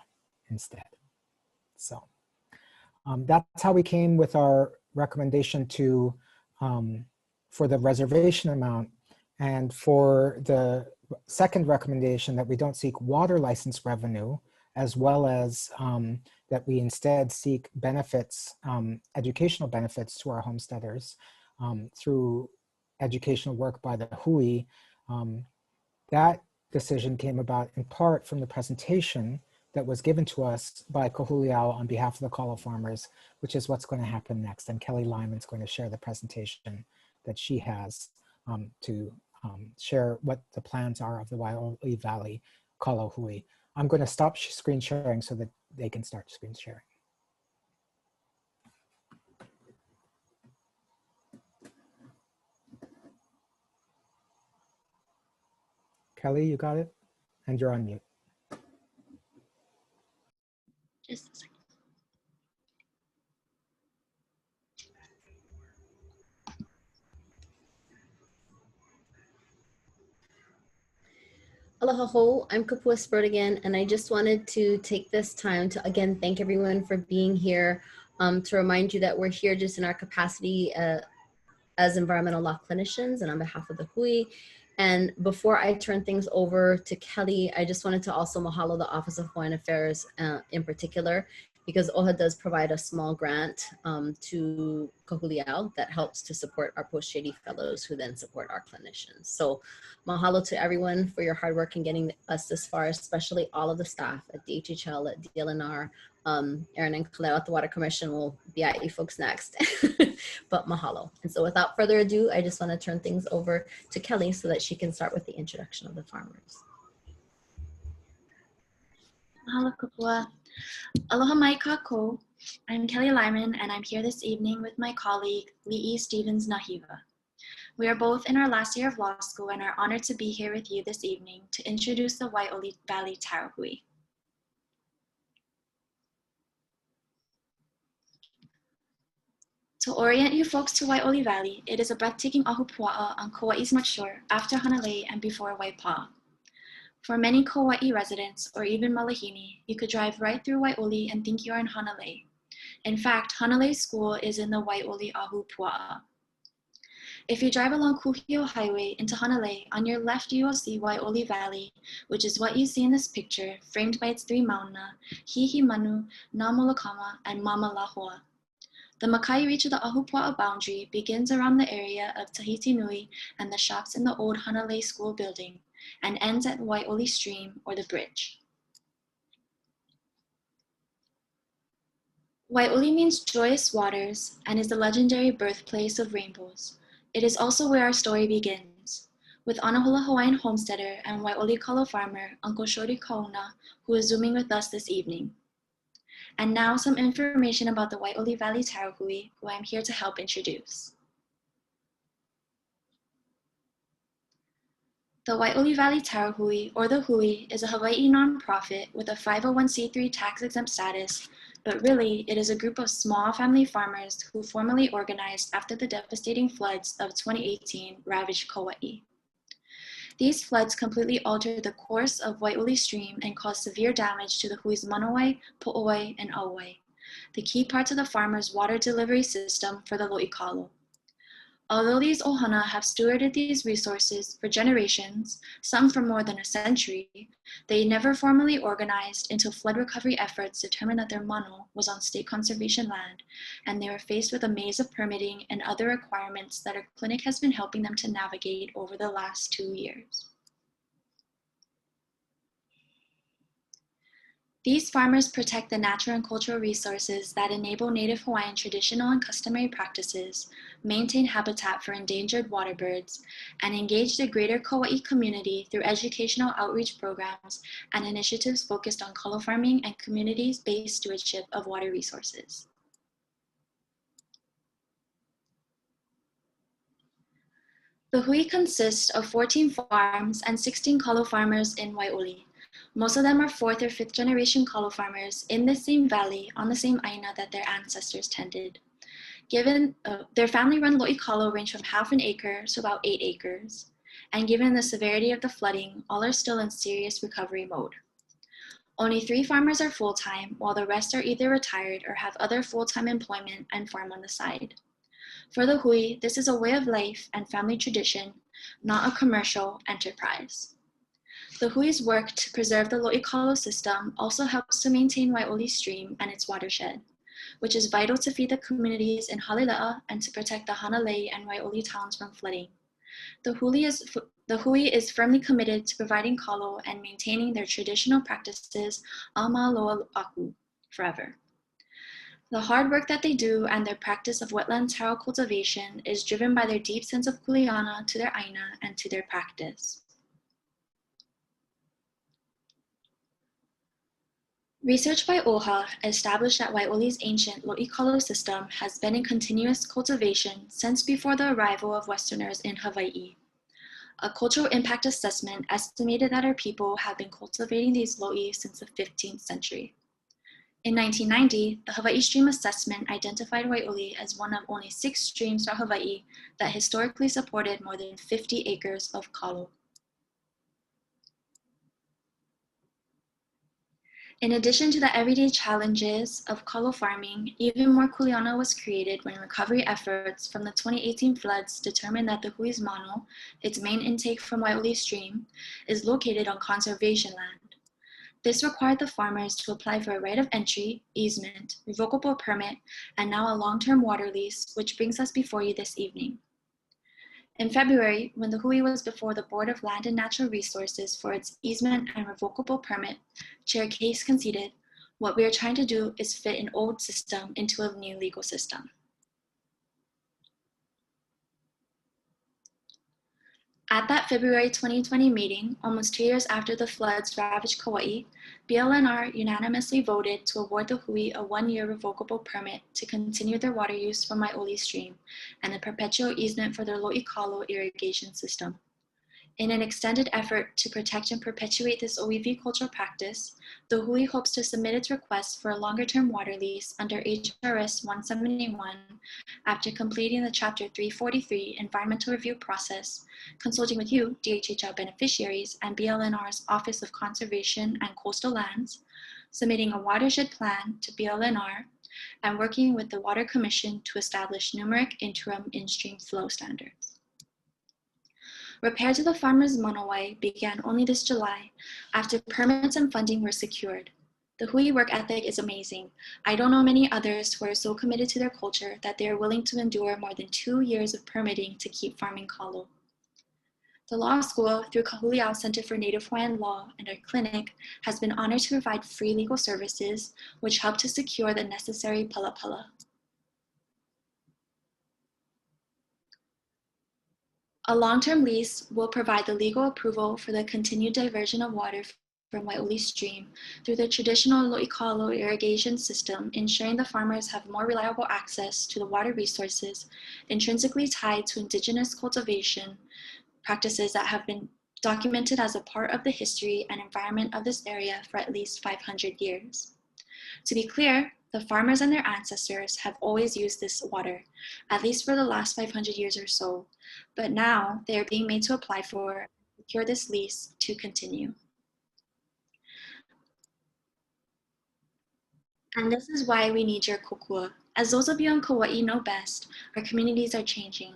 instead. So that's how we came with our recommendation to for the reservation amount. And for the second recommendation, that we don't seek water license revenue, as well as that we instead seek benefits, educational benefits to our homesteaders through educational work by the Hui. That decision came about in part from the presentation that was given to us by Kahuliao on behalf of the Kalo farmers, which is what's going to happen next. And Kelly Lyman's going to share the presentation that she has to share what the plans are of the Waioli Valley Kalo Hui. I'm going to stop screen sharing so that they can start screen sharing. Kelly, you got it? And you're on mute. Just a second. Aloha ho, I'm Kapua Spurt again, and I just wanted to take this time to again thank everyone for being here, to remind you that we're here just in our capacity as environmental law clinicians and on behalf of the Hui. And before I turn things over to Kelly, I just wanted to also mahalo the Office of Hawaiian Affairs in particular, because OHA does provide a small grant to Kahuliao that helps to support our post-JD fellows who then support our clinicians. So mahalo to everyone for your hard work in getting us this far, especially all of the staff at DHHL, at DLNR, Aaron and Kalo at the Water Commission will be at you folks next, but mahalo. And so without further ado, I just want to turn things over to Kelly so that she can start with the introduction of the farmers. Mahalo Kapua. Aloha mai kako. I'm Kelly Lyman, and I'm here this evening with my colleague, Li'i Stevens Nahiva. We are both in our last year of law school and are honored to be here with you this evening to introduce the Waioli Valley Taro Hui. To orient you folks to Waioli Valley, it is a breathtaking ahupua'a on Kaua'i's North Shore after Hanalei and before Waipa'a. For many Kaua'i residents, or even Malahini, you could drive right through Waioli and think you're in Hanalei. In fact, Hanalei School is in the Waioli ahupua'a. If you drive along Kuhio Highway into Hanalei, on your left you will see Waioli Valley, which is what you see in this picture, framed by its three mauna, Hihi Manu, Na Molokama, and Mama Lahua. The Makai reach of the ahupua'a boundary begins around the area of Tahiti Nui and the shops in the old Hanalei School building, and ends at Waioli Stream or the bridge. Waioli means joyous waters and is the legendary birthplace of rainbows. It is also where our story begins, with Anahola Hawaiian homesteader and Waioli Kalo farmer, Uncle Shori Kauna, who is Zooming with us this evening. And now some information about the Waioli Valley Taro Hui, who I'm here to help introduce. The Waioli Valley Taro Hui, or the Hui, is a Hawaii nonprofit with a 501c3 tax-exempt status, but really it is a group of small family farmers who formally organized after the devastating floods of 2018 ravaged Kaua'i. These floods completely altered the course of Waioli Stream and caused severe damage to the Hui's Manawai, Po'owai, and Auwai, the key parts of the farmers' water delivery system for the Lo'ikalo. Although these ohana have stewarded these resources for generations, some for more than a century, they never formally organized until flood recovery efforts determined that their mano was on state conservation land, and they were faced with a maze of permitting and other requirements that our clinic has been helping them to navigate over the last 2 years. These farmers protect the natural and cultural resources that enable Native Hawaiian traditional and customary practices, maintain habitat for endangered water birds, and engage the greater Kaua'i community through educational outreach programs and initiatives focused on kalo farming and communities-based stewardship of water resources. The hui consists of 14 farms and 16 kalo farmers in Wai'oli. Most of them are 4th or 5th generation kalo farmers in the same valley on the same aina that their ancestors tended. Given their family-run lo'i kalo range from half an acre to about 8 acres, and given the severity of the flooding, all are still in serious recovery mode. Only 3 farmers are full-time, while the rest are either retired or have other full-time employment and farm on the side. For the hui, this is a way of life and family tradition, not a commercial enterprise. The hui's work to preserve the lo'i kalo system also helps to maintain Wai'oli Stream and its watershed, which is vital to feed the communities in Halile'a and to protect the Hanalei and Wai'oli towns from flooding. The hui is firmly committed to providing kalo and maintaining their traditional practices ama loa aku forever. The hard work that they do and their practice of wetland taro cultivation is driven by their deep sense of kuleana to their aina and to their practice. Research by OHA established that Wai'oli's ancient lo'i kalo system has been in continuous cultivation since before the arrival of Westerners in Hawaii. A cultural impact assessment estimated that our people have been cultivating these lo'i since the 15th century. In 1990, the Hawaii Stream Assessment identified Wai'oli as one of only 6 streams throughout Hawaii that historically supported more than 50 acres of kalo. In addition to the everyday challenges of kalo farming, even more kuleana was created when recovery efforts from the 2018 floods determined that the hui's mano, its main intake from Wai'oli Stream, is located on conservation land. This required the farmers to apply for a right of entry, easement, revocable permit, and now a long-term water lease, which brings us before you this evening. In February, when the hui was before the Board of Land and Natural Resources for its easement and revocable permit, Chair Case conceded, what we are trying to do is fit an old system into a new legal system. At that February 2020 meeting, almost 2 years after the floods ravaged Kaua'i, BLNR unanimously voted to award the hui a 1-year revocable permit to continue their water use from Wai'oli Stream and a perpetual easement for their lo'i kalo irrigation system. In an extended effort to protect and perpetuate this Overvie cultural practice, the hui hopes to submit its request for a longer-term water lease under HRS 171 after completing the Chapter 343 environmental review process, consulting with you, DHHL beneficiaries, and BLNR's Office of Conservation and Coastal Lands, submitting a watershed plan to BLNR, and working with the Water Commission to establish numeric interim in-stream flow standards. Repair to the farmers' monowai began only this July after permits and funding were secured. The hui work ethic is amazing. I don't know many others who are so committed to their culture that they are willing to endure more than 2 years of permitting to keep farming kalo. The law school, through Kahuli'au Center for Native Hawaiian Law and our clinic, has been honored to provide free legal services, which help to secure the necessary palapala. A long-term lease will provide the legal approval for the continued diversion of water from Wai'oli Stream through the traditional lo'i kalo irrigation system, ensuring the farmers have more reliable access to the water resources intrinsically tied to indigenous cultivation practices that have been documented as a part of the history and environment of this area for at least 500 years. To be clear, the farmers and their ancestors have always used this water, at least for the last 500 years or so, but now they are being made to apply for and secure this lease to continue. And this is why we need your kokua. As those of you on Kaua'i know best, our communities are changing.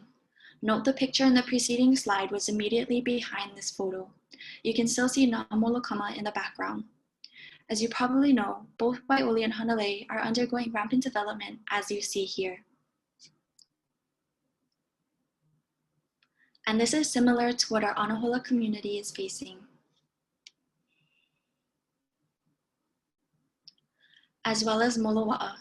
Note the picture in the preceding slide was immediately behind this photo. You can still see Na'amolokama in the background. As you probably know, both Wai'oli and Hanalei are undergoing rampant development, as you see here. And this is similar to what our Anahola community is facing. As well as Moloa'a.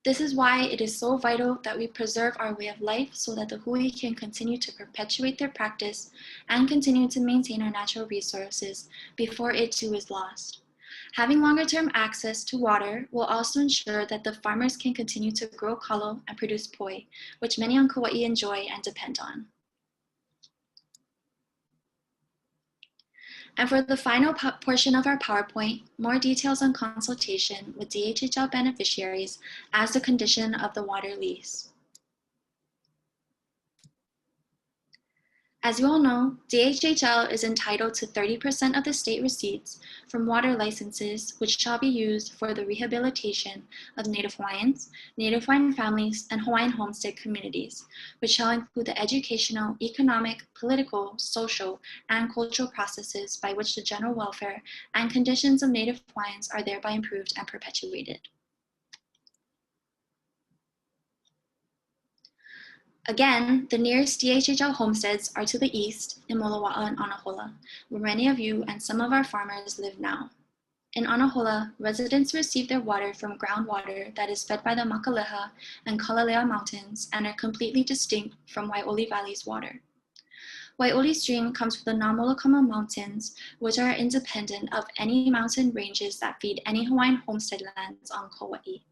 This is why it is so vital that we preserve our way of life so that the hui can continue to perpetuate their practice and continue to maintain our natural resources before it too is lost. Having longer-term access to water will also ensure that the farmers can continue to grow kalo and produce poi, which many on Kaua'i enjoy and depend on. And for the final portion of our PowerPoint, more details on consultation with DHHL beneficiaries as the condition of the water lease. As you all know, DHHL is entitled to 30% of the state receipts from water licenses, which shall be used for the rehabilitation of Native Hawaiians, Native Hawaiian families, and Hawaiian homestead communities, which shall include the educational, economic, political, social, and cultural processes by which the general welfare and conditions of Native Hawaiians are thereby improved and perpetuated. Again, the nearest DHHL homesteads are to the east in Moloa'a and Anahola, where many of you and some of our farmers live now. In Anahola, residents receive their water from groundwater that is fed by the Makaleha and Kalalea mountains and are completely distinct from Wai'oli Valley's water. Wai'oli stream comes from the Na'amolokama mountains, which are independent of any mountain ranges that feed any Hawaiian homestead lands on Kaua'i.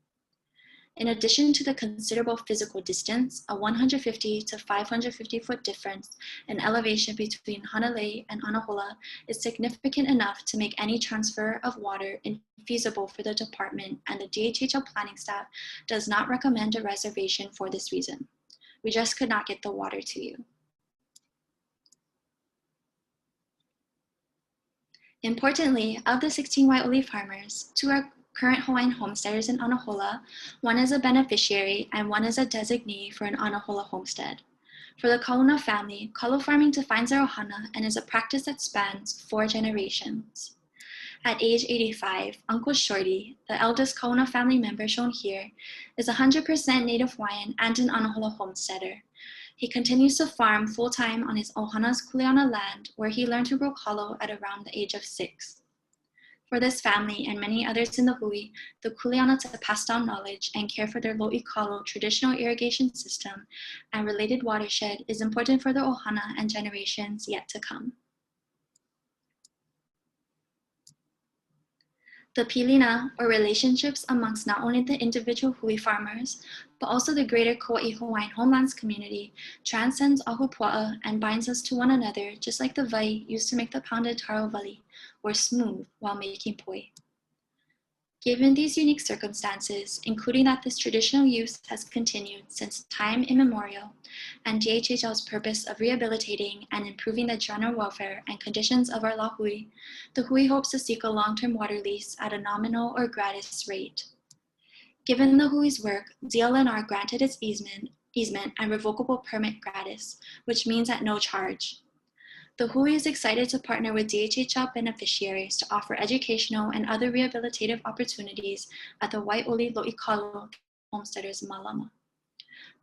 In addition to the considerable physical distance, a 150 to 550 foot difference in elevation between Hanalei and Anahola is significant enough to make any transfer of water infeasible for the department, and the DHHL planning staff does not recommend a reservation for this reason. We just could not get the water to you. Importantly, of the 16 Wai'oli farmers, 2 are current Hawaiian homesteaders in Anahola. 1 is a beneficiary and 1 is a designee for an Anahola homestead. For the Kauna family, kalo farming defines their ohana and is a practice that spans 4 generations. At age 85, Uncle Shorty, the eldest Kauna family member shown here, is 100% Native Hawaiian and an Anahola homesteader. He continues to farm full-time on his ohana's kuleana land, where he learned to grow kalo at around the age of 6. For this family and many others in the hui, the kuleana to pass down knowledge and care for their lo'i kalo traditional irrigation system and related watershed is important for the ohana and generations yet to come. The pilina, or relationships amongst not only the individual hui farmers, but also the greater Kaua'i Hawaiian homelands community, transcends ahupua'a and binds us to one another, just like the vai used to make the pounded taro vali, or smooth while making poi. Given these unique circumstances, including that this traditional use has continued since time immemorial, and DHHL's purpose of rehabilitating and improving the general welfare and conditions of our lahui, the hui hopes to seek a long-term water lease at a nominal or gratis rate. Given the hui's work, DLNR granted its easement and revocable permit gratis, which means at no charge. The hui is excited to partner with DHHL beneficiaries to offer educational and other rehabilitative opportunities at the Wai'oli Lo'i Kalo homesteaders Malama.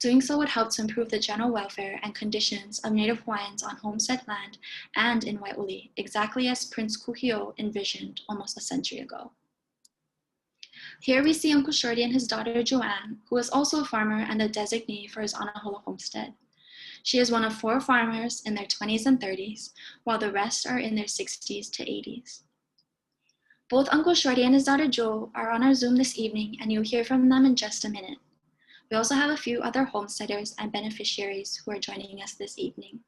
Doing so would help to improve the general welfare and conditions of Native Hawaiians on homestead land and in Wai'oli, exactly as Prince Kuhio envisioned almost a century ago. Here we see Uncle Shorty and his daughter Joanne, who is also a farmer and the designee for his Anahola homestead. She is one of 4 farmers in their 20s and 30s, while the rest are in their 60s to 80s. Both Uncle Shorty and his daughter Jo are on our Zoom this evening, and you'll hear from them in just a minute. We also have a few other homesteaders and beneficiaries who are joining us this evening.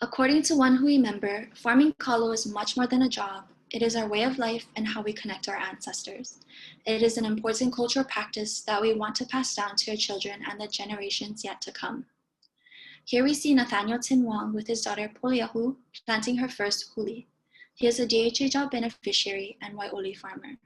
According to one hui member, farming kalo is much more than a job. It is our way of life and how we connect our ancestors. It is an important cultural practice that we want to pass down to our children and the generations yet to come. Here we see Nathaniel Tin Wong with his daughter Poliahu planting her first huli. He is a DHHL beneficiary and Wai'oli farmer.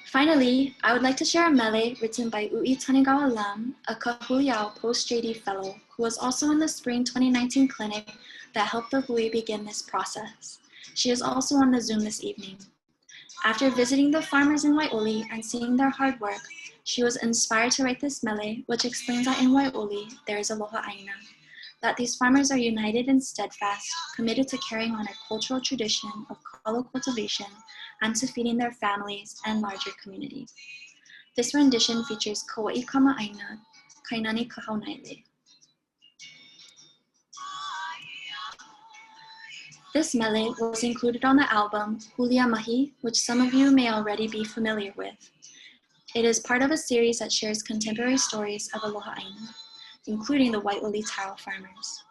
Finally, I would like to share a mele written by Ui Tanigawa Lam, a Kahuliao post-JD fellow who was also in the spring 2019 clinic that helped the hui begin this process. She is also on the Zoom this evening. After visiting the farmers in Wai'oli and seeing their hard work, she was inspired to write this mele, which explains that in Wai'oli there is aloha aina, that these farmers are united and steadfast, committed to carrying on a cultural tradition of kalo cultivation and to feeding their families and larger communities. This rendition features Kaua'i Kama'aina, Kainani Kahaunaile. This mele was included on the album Hulia Mahi, which some of you may already be familiar with. It is part of a series that shares contemporary stories of aloha aina, including the Wai'oli taro farmers.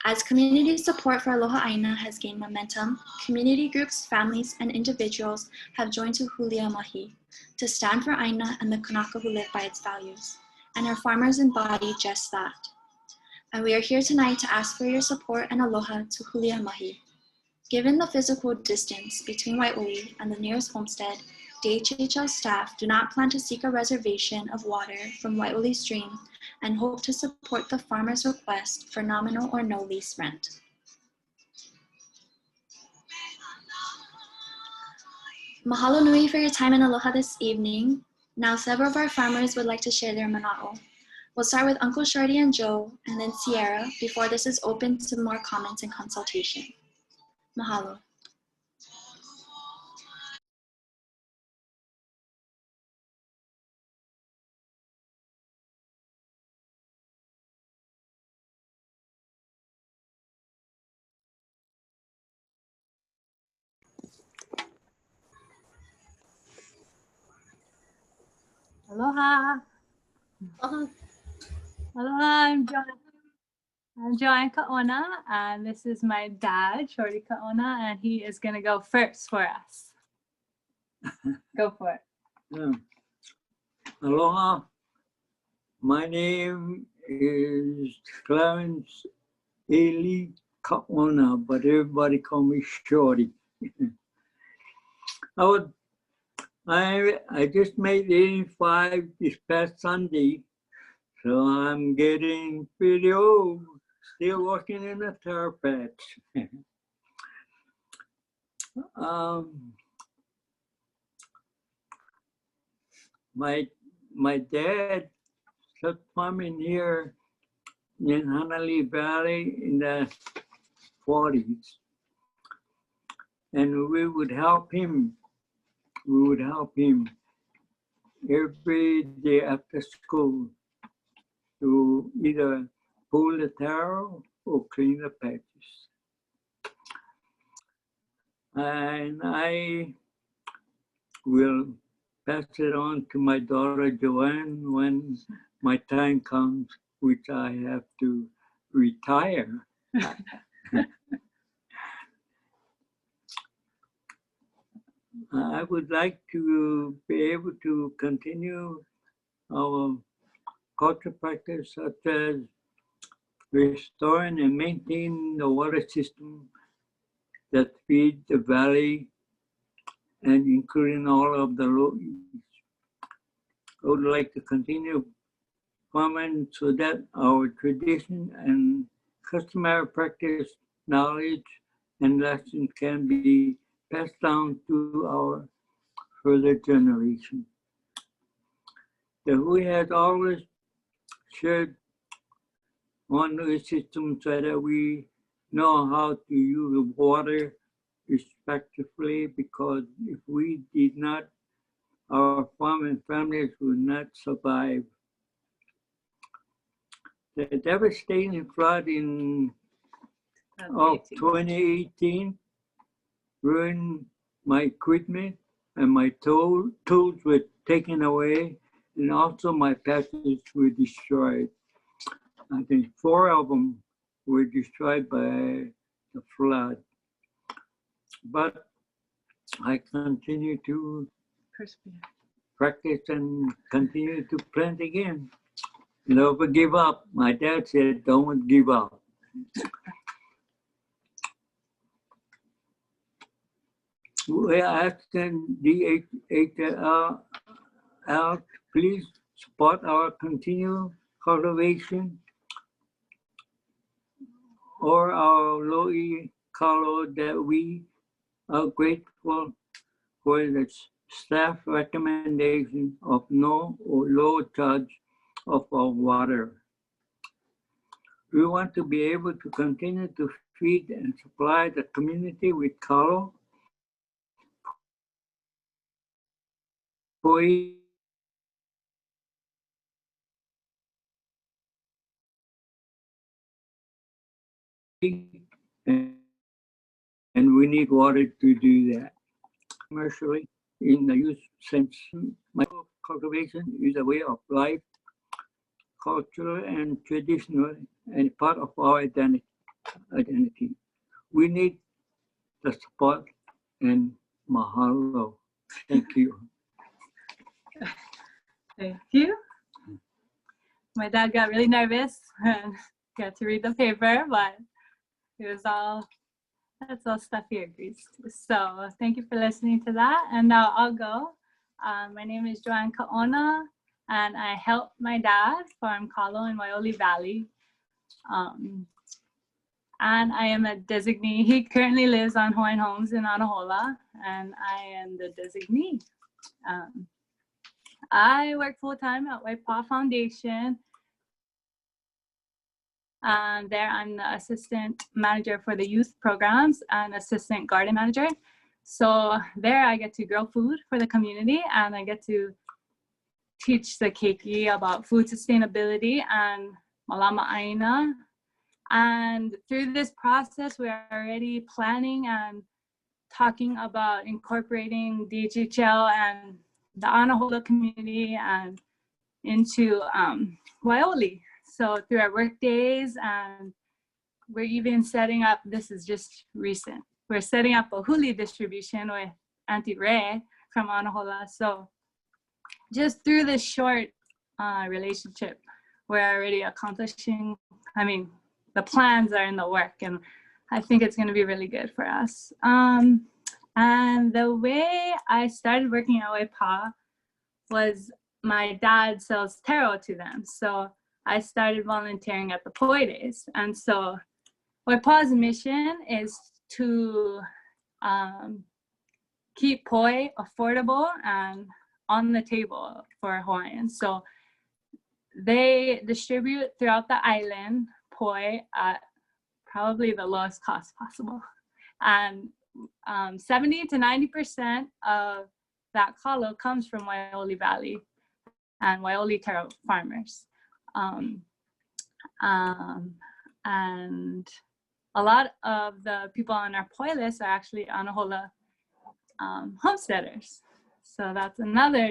As community support for aloha aina has gained momentum, community groups, families, and individuals have joined to Hulia Mahi to stand for aina and the Kanaka who live by its values, and our farmers embody just that. And we are here tonight to ask for your support and aloha to Hulia Mahi. Given the physical distance between Wai'oli and the nearest homestead, DHHL staff do not plan to seek a reservation of water from Wai'oli Stream and hope to support the farmer's request for nominal or no lease rent. Mahalo nui for your time and aloha this evening. Now several of our farmers would like to share their mana'o. We'll start with Uncle Shorty and Joe, and then Sierra, before this is open to more comments and consultation. Mahalo. Aloha. Aloha, I'm Joanne Kaona, and this is my dad, Shorty Kaona, and he is going to go first for us. Go for it. Yeah. Aloha. My name is Clarence Eli Kaona, but everybody call me Shorty. I just made 85 this past Sunday, so I'm getting pretty old, still working in a tire patch. My dad started farming here in Hanalei Valley in the 40s, and we would help him. We would help him every day after school to either pull the taro or clean the patches. And I will pass it on to my daughter Joanne when my time comes, which I have to retire. I would like to be able to continue our culture practice, such as restoring and maintaining the water system that feeds the valley and including all of the lows. I would like to continue farming so that our tradition and customary practice, knowledge, and lessons can be passed down to our further generation. The Hui has always shared one system so that we know how to use water respectively, because if we did not, our farming families would not survive. The devastating flood in 2018 ruined my equipment, and my tools were taken away, and also my patches were destroyed. I think 4 of them were destroyed by the flood. But I continue to practice and continue to plant again. Never give up. My dad said, don't give up. we are asking DHHL please support our continued cultivation or our Lo'i Kalo that we are grateful for the staff recommendation of no or low charge of our water. We want to be able to continue to feed and supply the community with Kalo, Kaua'i, and we need water to do that. Commercially, in the use sense, micro cultivation is a way of life, cultural and traditional, and part of our identity. We need the support and mahalo. Thank you. Thank you. My dad got really nervous and got to read the paper, but it was that's all stuff he agrees to. So thank you for listening to that. And now I'll go. My name is Joanne Kaona, and I help my dad farm Kalo in Waioli Valley. And I am a designee. He currently lives on Hawaiian homes in Anahola, and I am the designee. I work full-time at Waipa'a Foundation. And there I'm the assistant manager for the youth programs and assistant garden manager. So there I get to grow food for the community, and I get to teach the keiki about food sustainability and malama aina. And through this process, we're already planning and talking about incorporating DHHL and the Anahola community and into Waioli. So through our work days, and we're even setting up, this is just recent, we're setting up a huli distribution with Auntie Ray from Anahola. So just through this short relationship, we're already accomplishing, the plans are in the work, and I think it's gonna be really good for us. And the way I started working at Waipa'a was my dad sells taro to them. So I started volunteering at the poi days. And so Waipa'a's mission is to keep poi affordable and on the table for Hawaiians. So they distribute throughout the island poi at probably the lowest cost possible. And 70 to 90% of that kalo comes from Waioli Valley and Waioli taro farmers. And a lot of the people on our poi list are actually Anahola homesteaders. So that's another,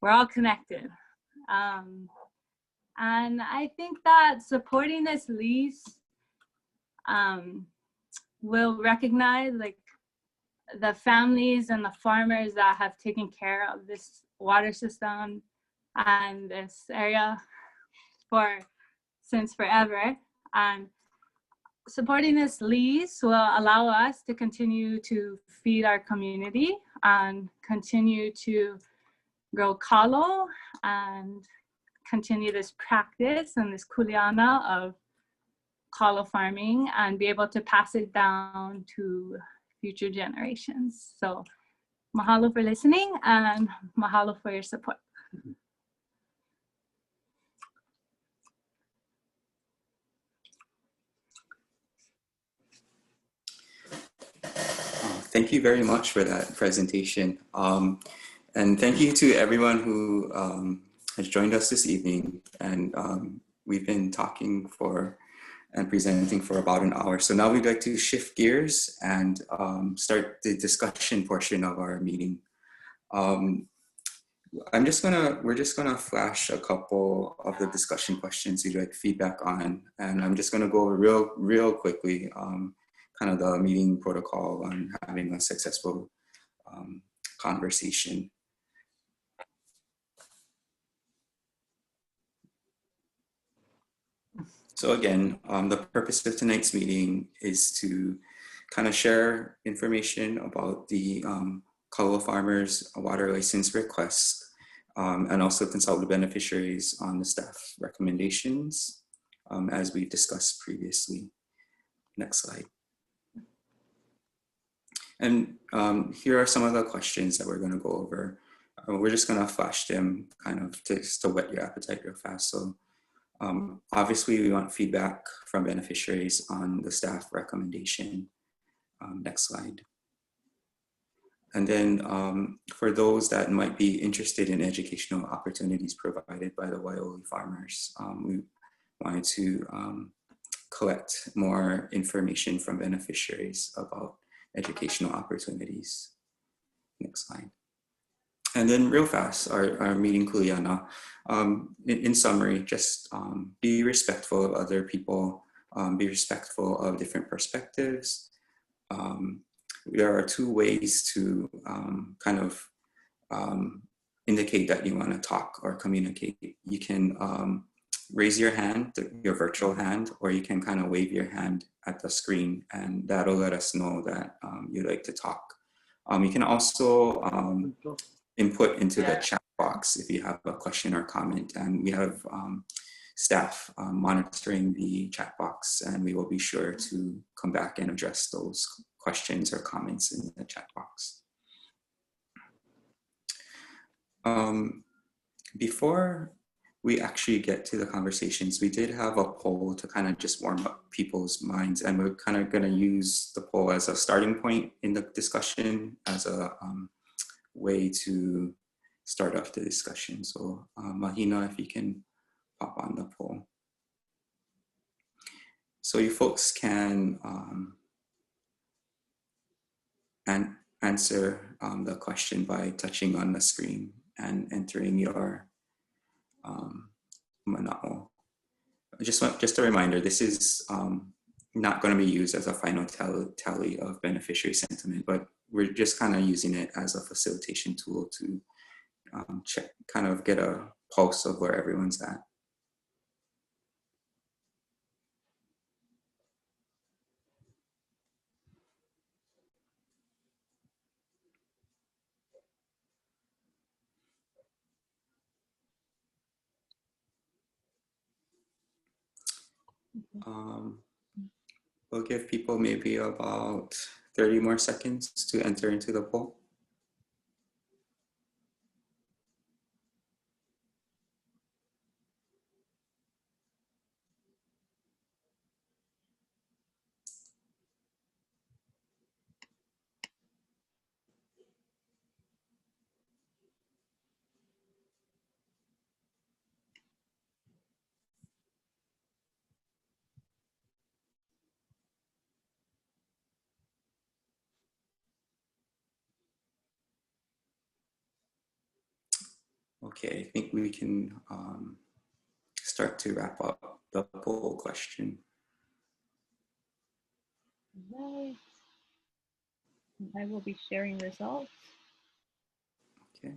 we're all connected. And I think that supporting this lease will recognize the families and the farmers that have taken care of this water system and this area since forever. And supporting this lease will allow us to continue to feed our community and continue to grow kalo and continue this practice and this kuleana of kalo farming and be able to pass it down to future generations. So mahalo for listening and mahalo for your support. Thank you very much for that presentation. And thank you to everyone who has joined us this evening. And we've been talking and presenting for about an hour. So now we'd like to shift gears and start the discussion portion of our meeting. We're just gonna flash a couple of the discussion questions you'd like feedback on. And I'm just gonna go over real quickly, kind of the meeting protocol on having a successful conversation. So again, the purpose of tonight's meeting is to kind of share information about the Kalo farmers' water license request, and also consult with beneficiaries on the staff recommendations, as we've discussed previously. Next slide. And here are some of the questions that we're going to go over. We're just going to flash them kind of just to whet your appetite real fast. So obviously we want feedback from beneficiaries on the staff recommendation. Next slide. And then for those that might be interested in educational opportunities provided by the Wai'oli farmers, we wanted to collect more information from beneficiaries about educational opportunities. Next slide. And then real fast, our meeting kuleana. In summary, just be respectful of other people, be respectful of different perspectives. There are two ways to kind of indicate that you want to talk or communicate. You can raise your hand, your virtual hand, or you can kind of wave your hand at the screen, and that'll let us know that you'd like to talk. You can also input into the chat box if you have a question or comment, and we have staff monitoring the chat box, and we will be sure to come back and address those questions or comments in the chat box. Before we actually get to the conversations, we did have a poll to kind of just warm up people's minds, and we're kind of going to use the poll as a starting point in the discussion, as a way to start off the discussion. So Mahina, if you can pop on the poll. So you folks can answer the question by touching on the screen and entering your mana'o. Just a reminder, this is not going to be used as a final tally of beneficiary sentiment, but we're just kind of using it as a facilitation tool to check, kind of get a pulse of where everyone's at. We'll give people maybe about 30 more seconds to enter into the poll. Okay, I think we can start to wrap up the poll question. Right. I will be sharing results. Okay.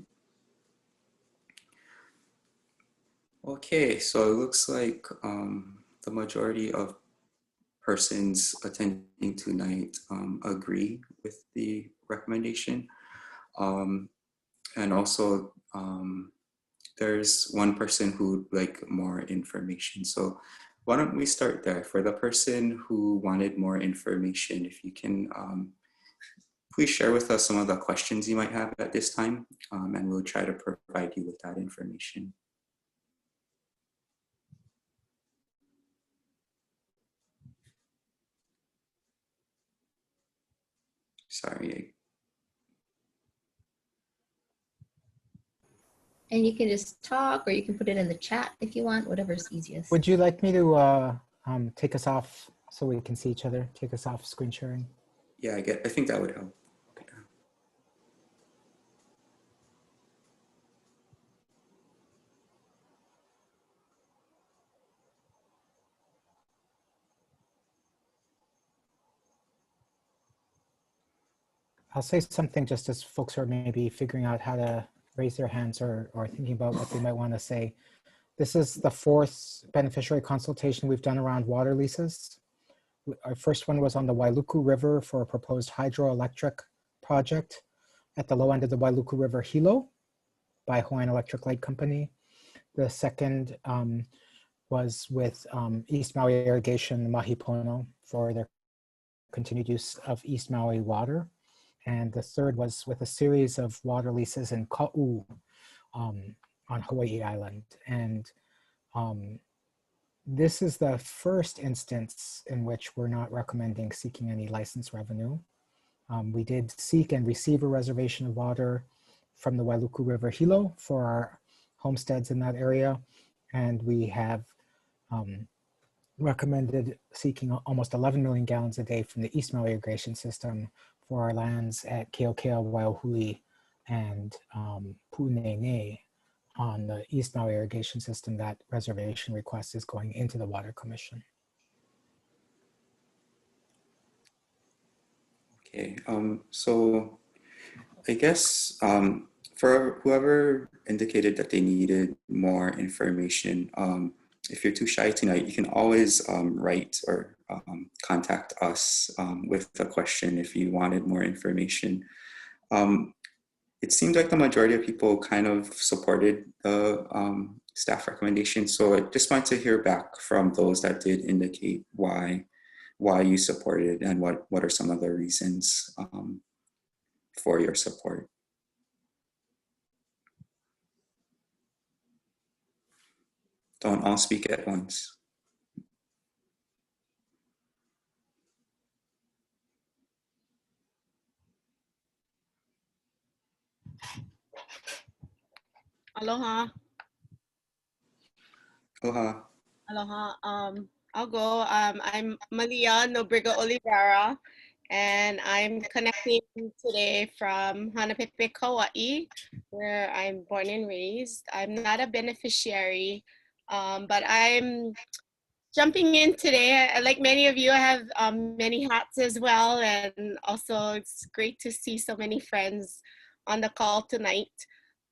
Okay, so it looks like the majority of persons attending tonight agree with the recommendation. And also there's one person who'd like more information. So why don't we start there? For the person who wanted more information, if you can please share with us some of the questions you might have at this time, and we'll try to provide you with that information. Sorry. And you can just talk, or you can put it in the chat if you want, whatever's easiest. Would you like me to take us off so we can see each other? Take us off screen sharing? Yeah, I think that would help. Okay. I'll say something just as folks are maybe figuring out how to raise their hands or thinking about what they might want to say. This is the 4th beneficiary consultation we've done around water leases. Our first one was on the Wailuku River for a proposed hydroelectric project at the low end of the Wailuku River Hilo by Hawaiian Electric Light Company. The second was with East Maui Irrigation Mahipono for their continued use of East Maui water. And the third was with a series of water leases in Kaua'i on Hawaii Island. And this is the first instance in which we're not recommending seeking any license revenue. We did seek and receive a reservation of water from the Wailuku River Hilo for our homesteads in that area. And we have recommended seeking almost 11 million gallons a day from the East Maui irrigation system for our lands at Keokea, Waiahuli, and Pu'unene on the East Maui irrigation system. That reservation request is going into the Water Commission. Okay, so I guess for whoever indicated that they needed more information, if you're too shy tonight, you can always write or contact us with a question if you wanted more information. It seemed like the majority of people kind of supported the staff recommendation. So I just want to hear back from those that did indicate why you supported and what are some of the reasons for your support. Don't all speak at once. Aloha. Aloha. Aloha. I'll go. I'm Malia Nobriga Oliveira, and I'm connecting today from Hanapepe, Kaua'i, where I'm born and raised. I'm not a beneficiary, but I'm jumping in today. Like many of you, I have many hats as well, and also it's great to see so many friends on the call tonight.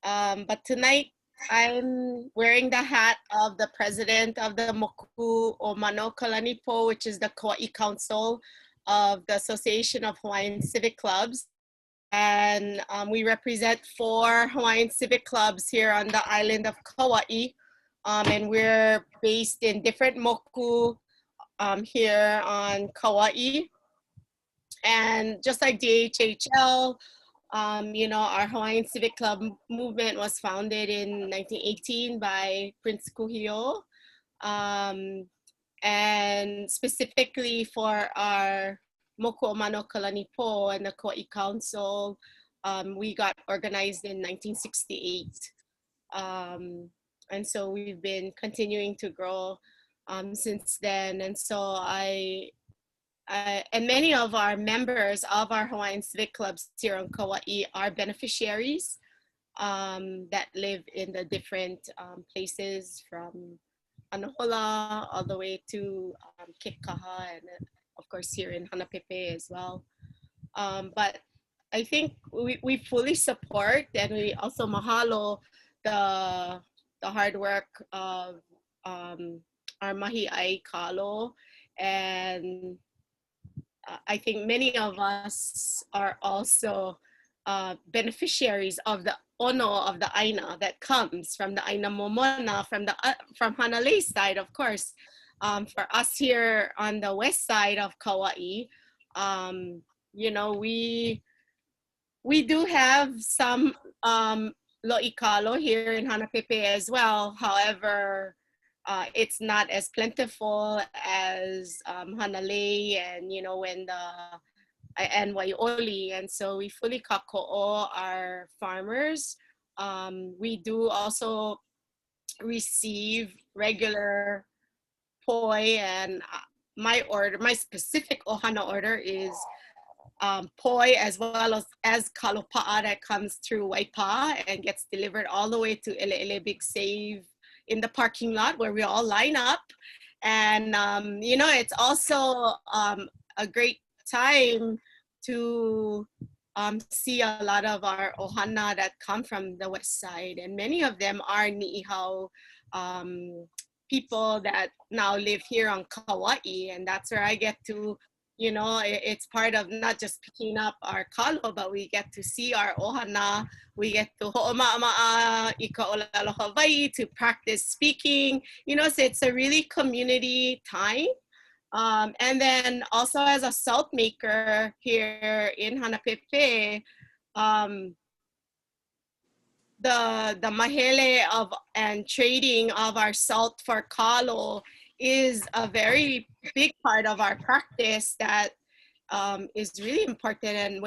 But tonight, I'm wearing the hat of the president of the Moku o Mano Kalanipo, which is the Kaua'i Council of the Association of Hawaiian Civic Clubs. And we represent 4 Hawaiian civic clubs here on the island of Kaua'i. And we're based in different moku here on Kaua'i. And just like DHHL, you know, our Hawaiian Civic Club movement was founded in 1918 by Prince Kuhio. And specifically for our Moku o Mano Kalanipo and the Kaua'i Council, we got organized in 1968. And so we've been continuing to grow since then. And so and many of our members of our Hawaiian Civic Clubs here on Kaua'i are beneficiaries that live in the different places from Anahola all the way to Kekaha, and of course here in Hanapepe as well. But I think we fully support, and we also mahalo the hard work of our mahi'ai Kalo, and I think many of us are also beneficiaries of the ono of the aina that comes from the aina momona from Hanalei side, of course. For us here on the west side of Kaua'i, you know, we do have some lo'ikalo here in Hanapepe as well. However, it's not as plentiful as Hanalei and, you know, when and Waioli. And so we fully kako'o our farmers. We do also receive regular poi, and my specific ohana order is poi as well as kalopa'a that comes through Waipa and gets delivered all the way to Ele'ele Big Save in the parking lot where we all line up. And you know, it's also a great time to see a lot of our ohana that come from the west side, and many of them are ni'ihau people that now live here on Kaua'i, and that's where I get to, you know, it's part of not just picking up our kalo, but we get to see our ohana, we get to ho'oma'ama'a i ka'olelo Hawaii to practice speaking, you know, so it's a really community time. And then also as a salt maker here in Hanapepe, the mahele of and trading of our salt for kalo is a very big part of our practice that is really important. And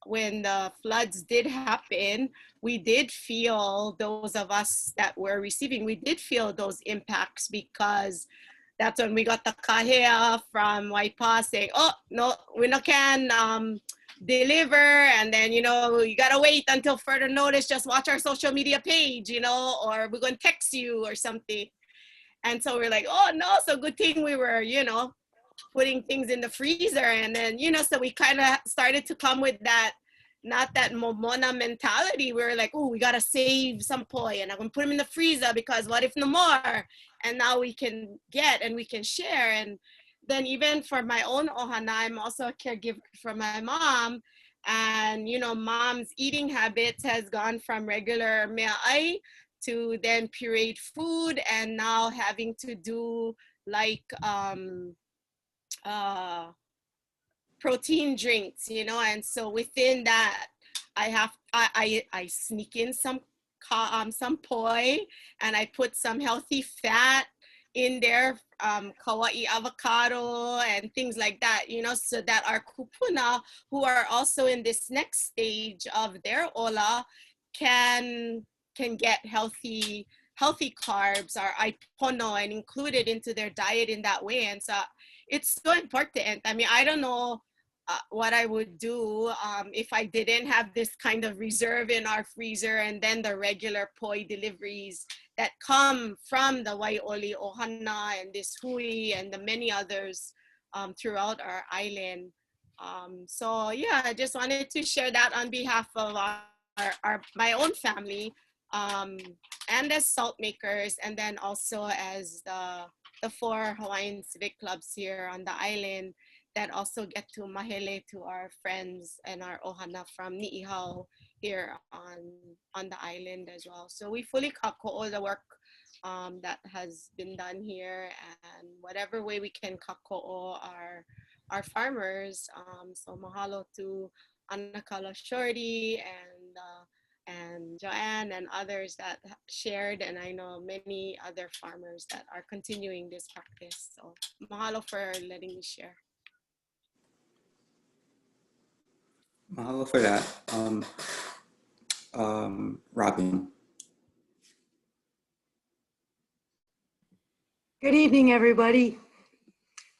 when the floods did happen, we did feel, those of us that were receiving, we did feel those impacts, because that's when we got the kahea from Waipa saying, oh, no, we no can deliver, and then, you know, you gotta wait until further notice, just watch our social media page, you know, or we're gonna text you or something. And so we're like, oh no, so good thing we were, you know, putting things in the freezer. And then, you know, so we kind of started to come with that, not that momona mentality. We were like, oh, we gotta save some poi and I'm gonna put them in the freezer because what if no more? And now we can get and we can share. And then even for my own ohana, I'm also a caregiver for my mom. And, you know, mom's eating habits has gone from regular mea'ai to then pureed food, and now having to do like protein drinks, you know. And so within that, I sneak in some poi, and I put some healthy fat in there, Kaua'i avocado and things like that, you know, so that our kupuna, who are also in this next stage of their ola, can get healthy carbs, or aipono, and include it into their diet in that way. And so it's so important. I mean, I don't know what I would do if I didn't have this kind of reserve in our freezer, and then the regular poi deliveries that come from the Waioli Ohana and this hui and the many others throughout our island. So yeah, I just wanted to share that on behalf of my own family, and as salt makers, and then also as the 4 Hawaiian civic clubs here on the island that also get to mahele to our friends and our ohana from Ni'ihau here on the island as well. So we fully kako'o the work that has been done here, and whatever way we can kako'o our farmers. So mahalo to Anakala Shorty and Joanne and others that shared, and I know many other farmers that are continuing this practice. So mahalo for letting me share. Mahalo for that, Robin. Good evening, everybody.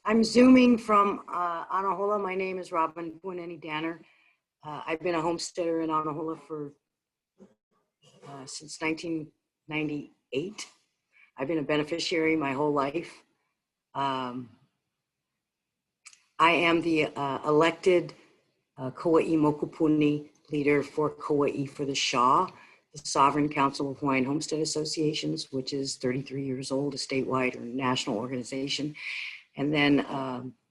I'm Zooming from Anahola. My name is Robin Bueneni Danner. I've been a homesteader in Anahola for since 1998. I've been a beneficiary my whole life. I am the elected Kaua'i Mokupuni leader for Kaua'i for the SHA, the Sovereign Council of Hawaiian Homestead Associations, which is 33 years old, a statewide or national organization. And then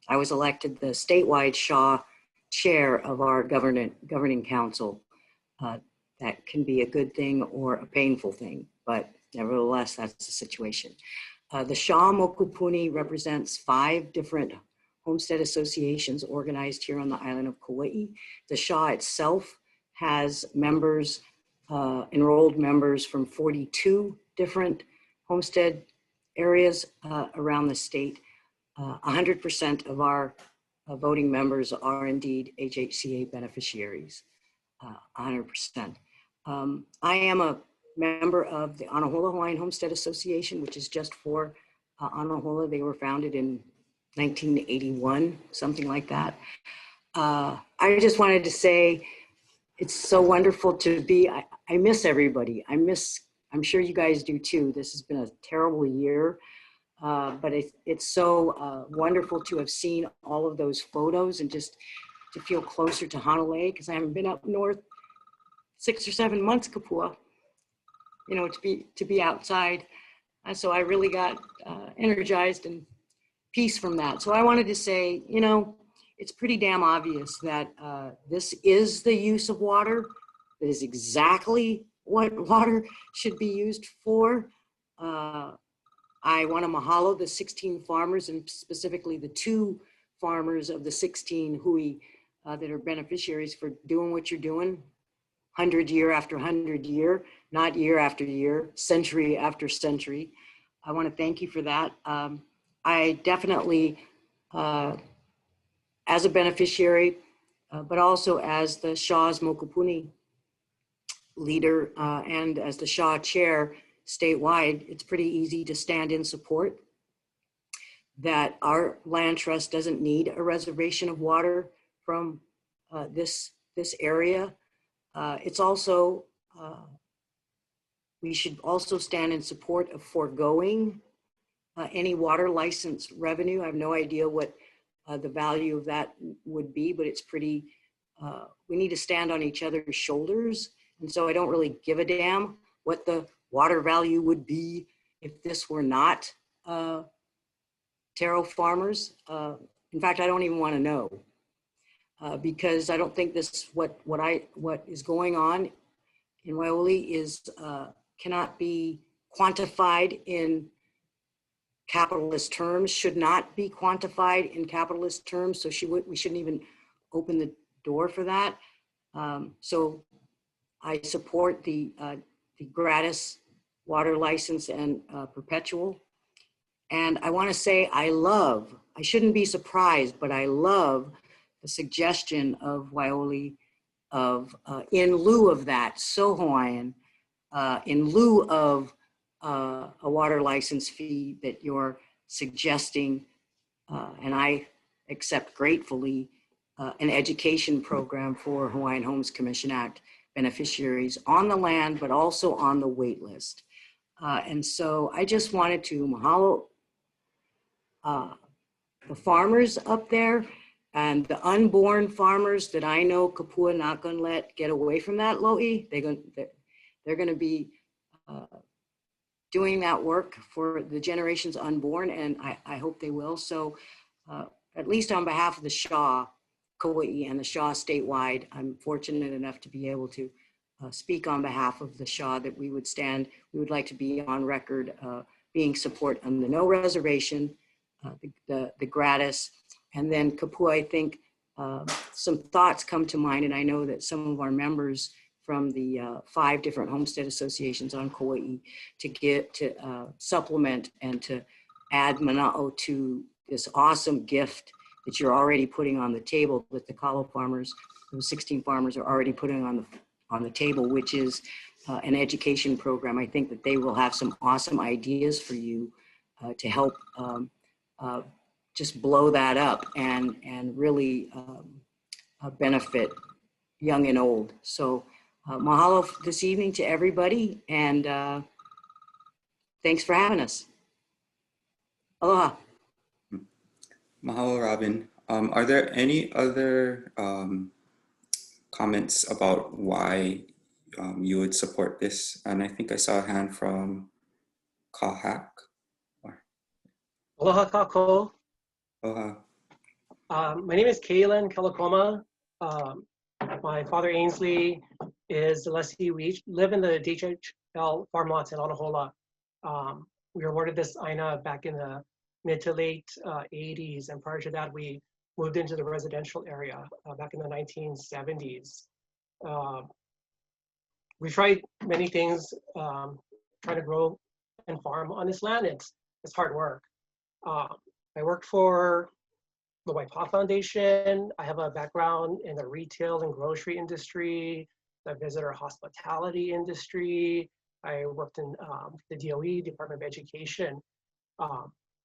I was elected the statewide SHA chair of our governing council. That can be a good thing or a painful thing, but nevertheless, that's the situation. The SHA Mokupuni represents 5 different homestead associations organized here on the island of Kaua'i. The SHA itself has members, enrolled members from 42 different homestead areas around the state. 100% of our voting members are indeed HHCA beneficiaries, 100%. I am a member of the Anahola Hawaiian Homestead Association, which is just for Anahola. They were founded in 1981, something like that. I just wanted to say it's so wonderful to be, I miss everybody. I'm sure you guys do too. This has been a terrible year, but it's so wonderful to have seen all of those photos and just to feel closer to Honolulu, because I haven't been up north 6 or 7 months, Kapua, you know, to be outside. So I really got energized and peace from that. So I wanted to say, you know, it's pretty damn obvious that this is the use of water. That is exactly what water should be used for. I want to mahalo the 16 farmers, and specifically the 2 farmers of the 16 hui that are beneficiaries, for doing what you're doing 100 year after 100 year, not year after year, century after century. I want to thank you for that. I definitely, as a beneficiary, but also as the Shaw's Mokupuni leader and as the Shaw chair statewide, it's pretty easy to stand in support that our land trust doesn't need a reservation of water from this area. It's also, we should also stand in support of foregoing any water license revenue. I have no idea what the value of that would be, but it's pretty, we need to stand on each other's shoulders. And so I don't really give a damn what the water value would be if this were not taro farmers. In fact, I don't even want to know because I don't think this, what is going on in Waioli is, cannot be quantified in capitalist terms, should not be quantified in capitalist terms. So we shouldn't even open the door for that. So I support the gratis water license and perpetual. And I want to say I shouldn't be surprised, but I love the suggestion of Waioli of in lieu of that, so Hawaiian, in lieu of a water license fee that you're suggesting, and I accept gratefully, an education program for Hawaiian Homes Commission Act beneficiaries on the land, but also on the wait list. And so I just wanted to mahalo the farmers up there and the unborn farmers that I know Kapua not gonna let get away from that, Lo'i. They're gonna be doing that work for the generations unborn, and I hope they will. So at least on behalf of the Shaw, Kaua'i, and the Shaw statewide, I'm fortunate enough to be able to speak on behalf of the Shaw that we would like to be on record being support on the no reservation, the gratis, and then Kapua, I think some thoughts come to mind, and I know that some of our members from the 5 different homestead associations on Kaua'i to supplement and to add mana'o to this awesome gift that you're already putting on the table, that the Kalo farmers, those 16 farmers are already putting on the table, which is an education program. I think that they will have some awesome ideas for you to help just blow that up and really benefit young and old. So mahalo this evening to everybody, and thanks for having us. Aloha. Mahalo, Robin. Are there any other comments about why you would support this? And I think I saw a hand from Kahak. Aloha kako. Aloha. My name is Kaylin Kalakoma. My father Ainsley is the lessee. We live in the DHHL farm lots in Anahola. We were awarded this INA back in the mid to late 80s, and prior to that we moved into the residential area back in the 1970s. We tried many things trying to grow and farm on this land. It's hard work. I worked for the Waipa'a Foundation. I have a background in the retail and grocery industry, the visitor hospitality industry. I worked in the DOE, Department of Education.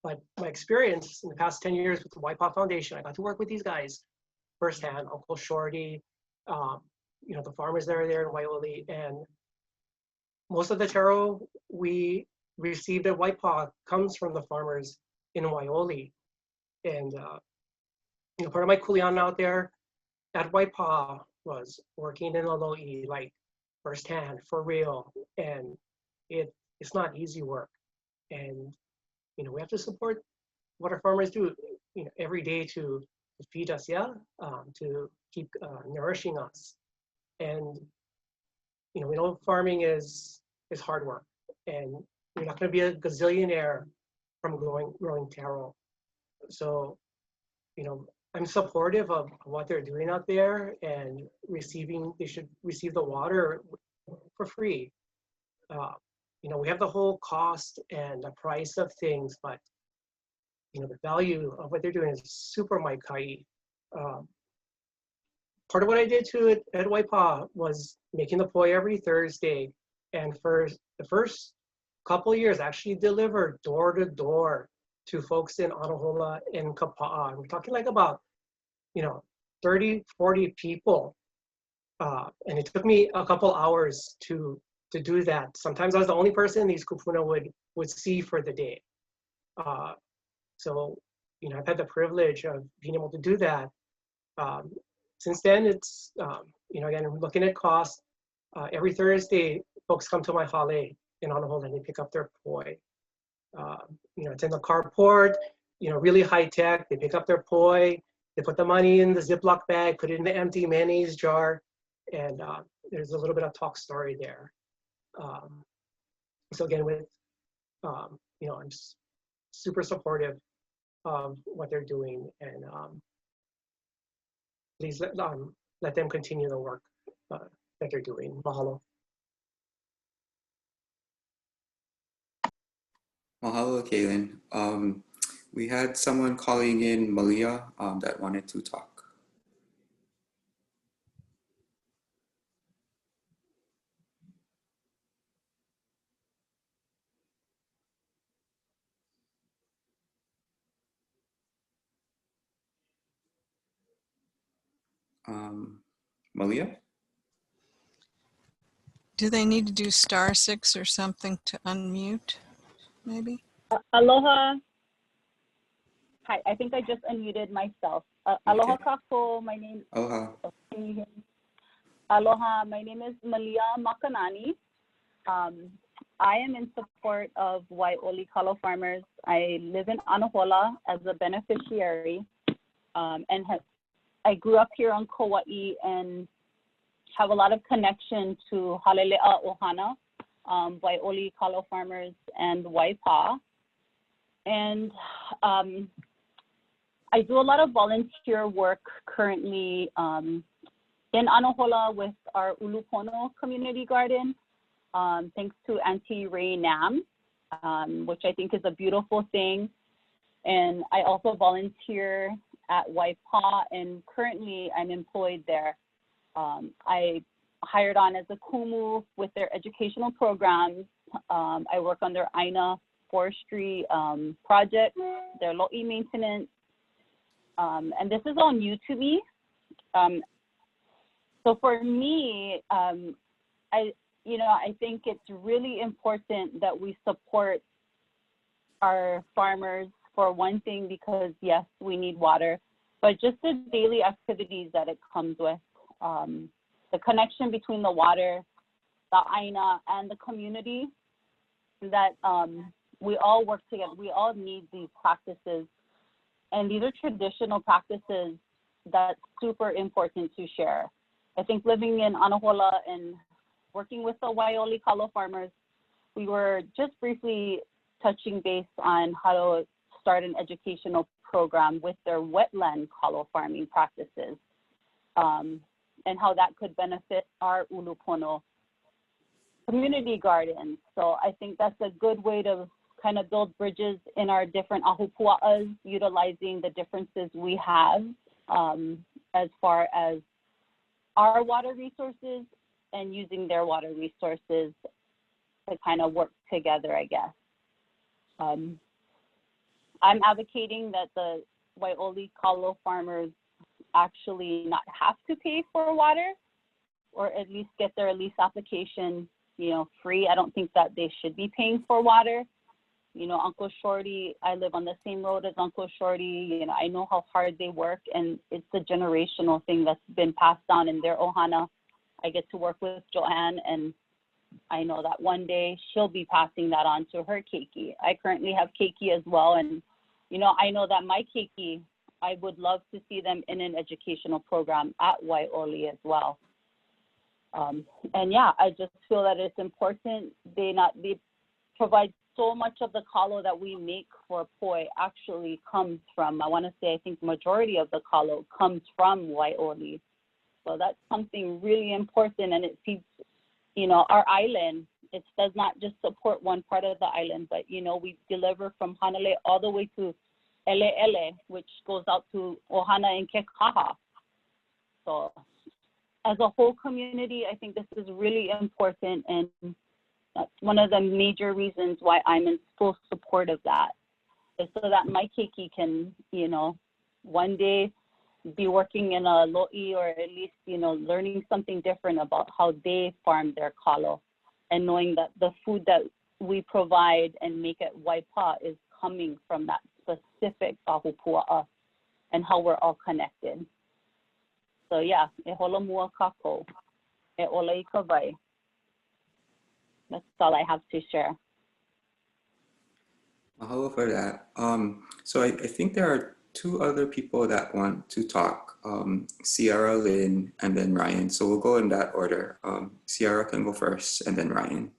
But my experience in the past 10 years with the Waipa'a Foundation, I got to work with these guys firsthand, Uncle Shorty, you know, the farmers that are there in Waioli, and most of the taro we received at Waipa'a comes from the farmers in Waioli. And you know, part of my kuleana out there at Waipa'a was working in Alo'i, like firsthand, for real, and it's not easy work. And, we have to support what our farmers do, every day to feed us, to keep nourishing us. And, we know farming is hard work, and you're not going to be a gazillionaire from growing taro. So, I'm supportive of what they're doing out there, and they should receive the water for free. We have the whole cost and the price of things, but the value of what they're doing is super maikai. Part of what I did too at Waipa'a was making the poi every Thursday, and for the first couple of years, actually delivered door to door to folks in Anahola and Kapa'a. We're talking like about 30, 40 people, and it took me a couple hours to do that. Sometimes I was the only person these kupuna would see for the day. So, I've had the privilege of being able to do that. Since then, it's, again, I'm looking at cost. Every Thursday, folks come to my hale in Anahola and they pick up their poi. It's in the carport, really high tech. They pick up their poi, they put the money in the Ziploc bag, put it in the empty mayonnaise jar, and there's a little bit of talk story there. So again, I'm super supportive of what they're doing, and please let them continue the work that they're doing. Mahalo. Mahalo, Kaylin. We had someone calling in, Malia, that wanted to talk. Malia? Do they need to do *6 or something to unmute, maybe? Aloha. Hi, I think I just unmuted myself. Aloha Okay. kako, my name. Aloha. Can you hear me? Aloha, my name is Malia Makanani. I am in support of Wai'oli Kalo farmers. I live in Anahola as a beneficiary, and I grew up here on Kaua'i and have a lot of connection to Halele'a Ohana, Wai'oli Kalo farmers, and Waipa'a. And I do a lot of volunteer work currently in Anahola with our Ulupono community garden, thanks to Auntie Ray Nam, which I think is a beautiful thing. And I also volunteer at Waipa'a, and currently I'm employed there. I hired on as a kumu with their educational programs. I work on their Aina forestry project, their lo'i maintenance, and this is all new to me. So for me, I think it's really important that we support our farmers, for one thing, because yes, we need water, but just the daily activities that it comes with, the connection between the water, the Aina, and the community, that we all work together. We all need these practices, and these are traditional practices that's super important to share. I think living in Anahola and working with the Wai'oli Kalo farmers, we were just briefly touching base on how to start an educational program with their wetland Kalo farming practices, and how that could benefit our Ulupono community gardens. So I think that's a good way to kind of build bridges in our different ahupua'as, utilizing the differences we have as far as our water resources and using their water resources to kind of work together, I guess. I'm advocating that the Wai'oli Kalo farmers actually not have to pay for water, or at least get their lease application, free. I don't think that they should be paying for water. Uncle Shorty, I live on the same road as Uncle Shorty. I know how hard they work, and it's a generational thing that's been passed down in their ohana. I get to work with Joanne, and I know that one day she'll be passing that on to her keiki. I currently have keiki as well. And, I know that my keiki, I would love to see them in an educational program at Wai'oli as well. And yeah, I just feel that it's important. They provide so much of the kalo that we make for poi actually comes from, I think majority of the kalo comes from Wai'oli. So that's something really important, and it feeds, our island. It does not just support one part of the island, but, we deliver from Hanalei all the way to Ele, which goes out to Ohana and Kekaha. So as a whole community, I think this is really important, and that's one of the major reasons why I'm in full support of that, is so that my keiki can, one day be working in a lo'i, or at least, learning something different about how they farm their kalo, and knowing that the food that we provide and make at Waipa is coming from that specific ahupua'a, and how we're all connected. So yeah, e hola mua kako, e ola I ka wai. That's all I have to share. Mahalo for that. So I think there are two other people that want to talk, Ciara, Lynn, and then Ryan. So we'll go in that order. Ciara can go first, and then Ryan.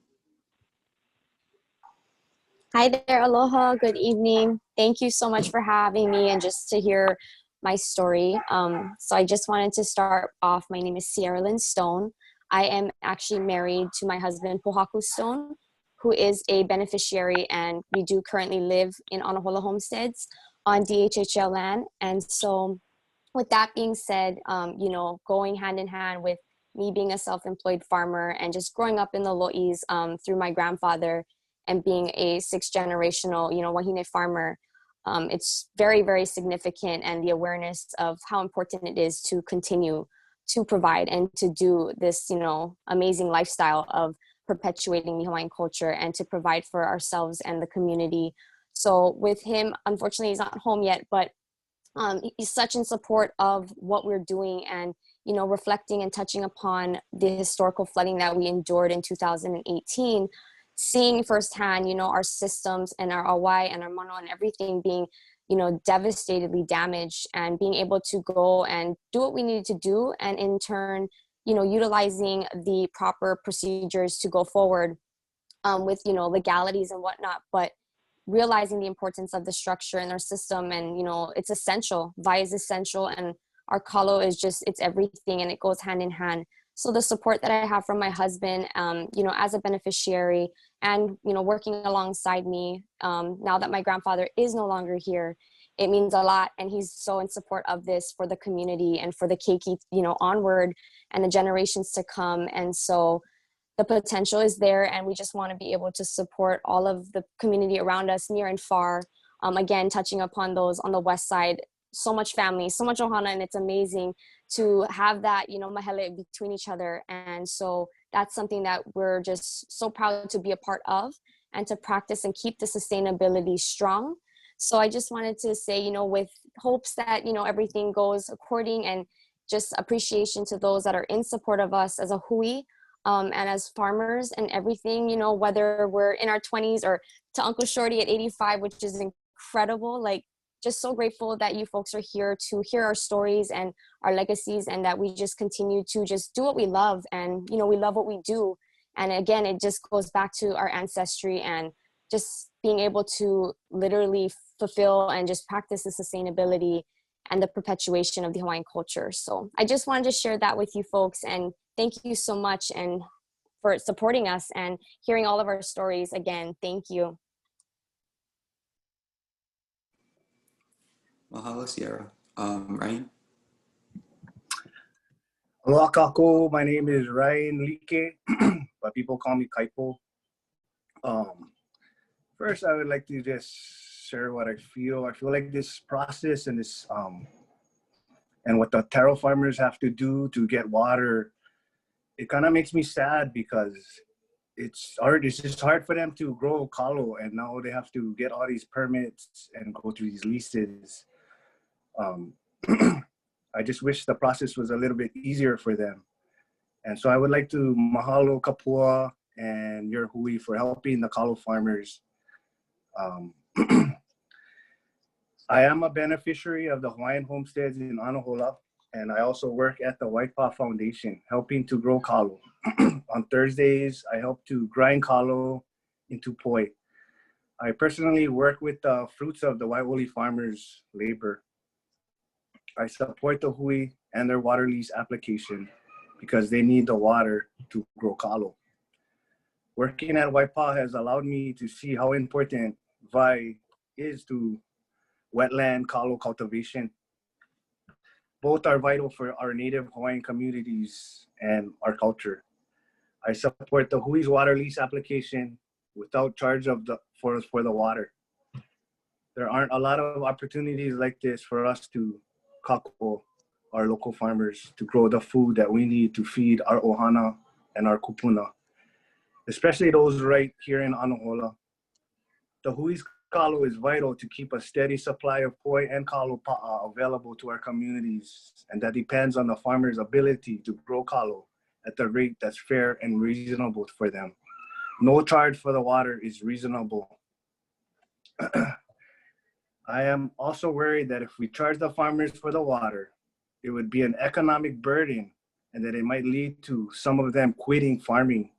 Hi there, aloha, good evening. Thank you so much for having me and just to hear my story. So I just wanted to start off. My name is Ciara Lynn Stone. I am actually married to my husband, Pohaku Stone, who is a beneficiary, and we do currently live in Anahola homesteads on DHHL land. And so with that being said, going hand in hand with me being a self-employed farmer and just growing up in the lo'is through my grandfather and being a sixth generational, wahine farmer, it's very, very significant, and the awareness of how important it is to continue to provide and to do this, amazing lifestyle of perpetuating the Hawaiian culture and to provide for ourselves and the community. So with him, unfortunately, he's not home yet, but he's such in support of what we're doing, and, reflecting and touching upon the historical flooding that we endured in 2018, seeing firsthand, our systems and our awai and our mano and everything being, devastatedly damaged, and being able to go and do what we needed to do, and in turn, utilizing the proper procedures to go forward with, legalities and whatnot, but realizing the importance of the structure in our system, and, it's essential. VI is essential, and our kalo is just, it's everything, and it goes hand in hand. So the support that I have from my husband, as a beneficiary, and, working alongside me, now that my grandfather is no longer here, it means a lot. And he's so in support of this for the community and for the keiki, onward and the generations to come. And so the potential is there, and we just want to be able to support all of the community around us, near and far. Again, touching upon those on the west side, so much family, so much ohana, and it's amazing to have that, mahele between each other. And so that's something that we're just so proud to be a part of, and to practice and keep the sustainability strong. So I just wanted to say, with hopes that, everything goes according, and just appreciation to those that are in support of us as a hui, and as farmers and everything, whether we're in our 20s or to Uncle Shorty at 85, which is incredible. Like, just so grateful that you folks are here to hear our stories and our legacies, and that we just continue to just do what we love, and, we love what we do. And again, it just goes back to our ancestry, and just being able to literally fulfill and just practice the sustainability and the perpetuation of the Hawaiian culture. So I just wanted to share that with you folks, and thank you so much and for supporting us and hearing all of our stories. Again, thank you. Mahalo, Ciara. Ryan? Aloha kako, my name is Ryan Like, but people call me Kaipo. First, I would like to just share what I feel. I feel like this process and this and what the taro farmers have to do to get water, it kind of makes me sad, because it's just hard for them to grow kalo, and now they have to get all these permits and go through these leases. I just wish the process was a little bit easier for them. And so I would like to mahalo Kapua and your hui for helping the Kalo farmers. I am a beneficiary of the Hawaiian homesteads in Anahola, and I also work at the Waipa'a Foundation, helping to grow kalo. On Thursdays, I help to grind kalo into poi. I personally work with the fruits of the Wai'oli farmers' labor. I support the hui and their water lease application because they need the water to grow kalo. Working at Waipa'a has allowed me to see how important vai is to wetland kalo cultivation. Both are vital for our native Hawaiian communities and our culture. I support the hui's water lease application without charge for the water. There aren't a lot of opportunities like this for us to kako our local farmers to grow the food that we need to feed our ohana and our kupuna, especially those right here in Anahola. The hui's kalo is vital to keep a steady supply of poi and kalo pa'a available to our communities, and that depends on the farmer's ability to grow kalo at the rate that's fair and reasonable for them. No charge for the water is reasonable. I am also worried that if we charge the farmers for the water, it would be an economic burden and that it might lead to some of them quitting farming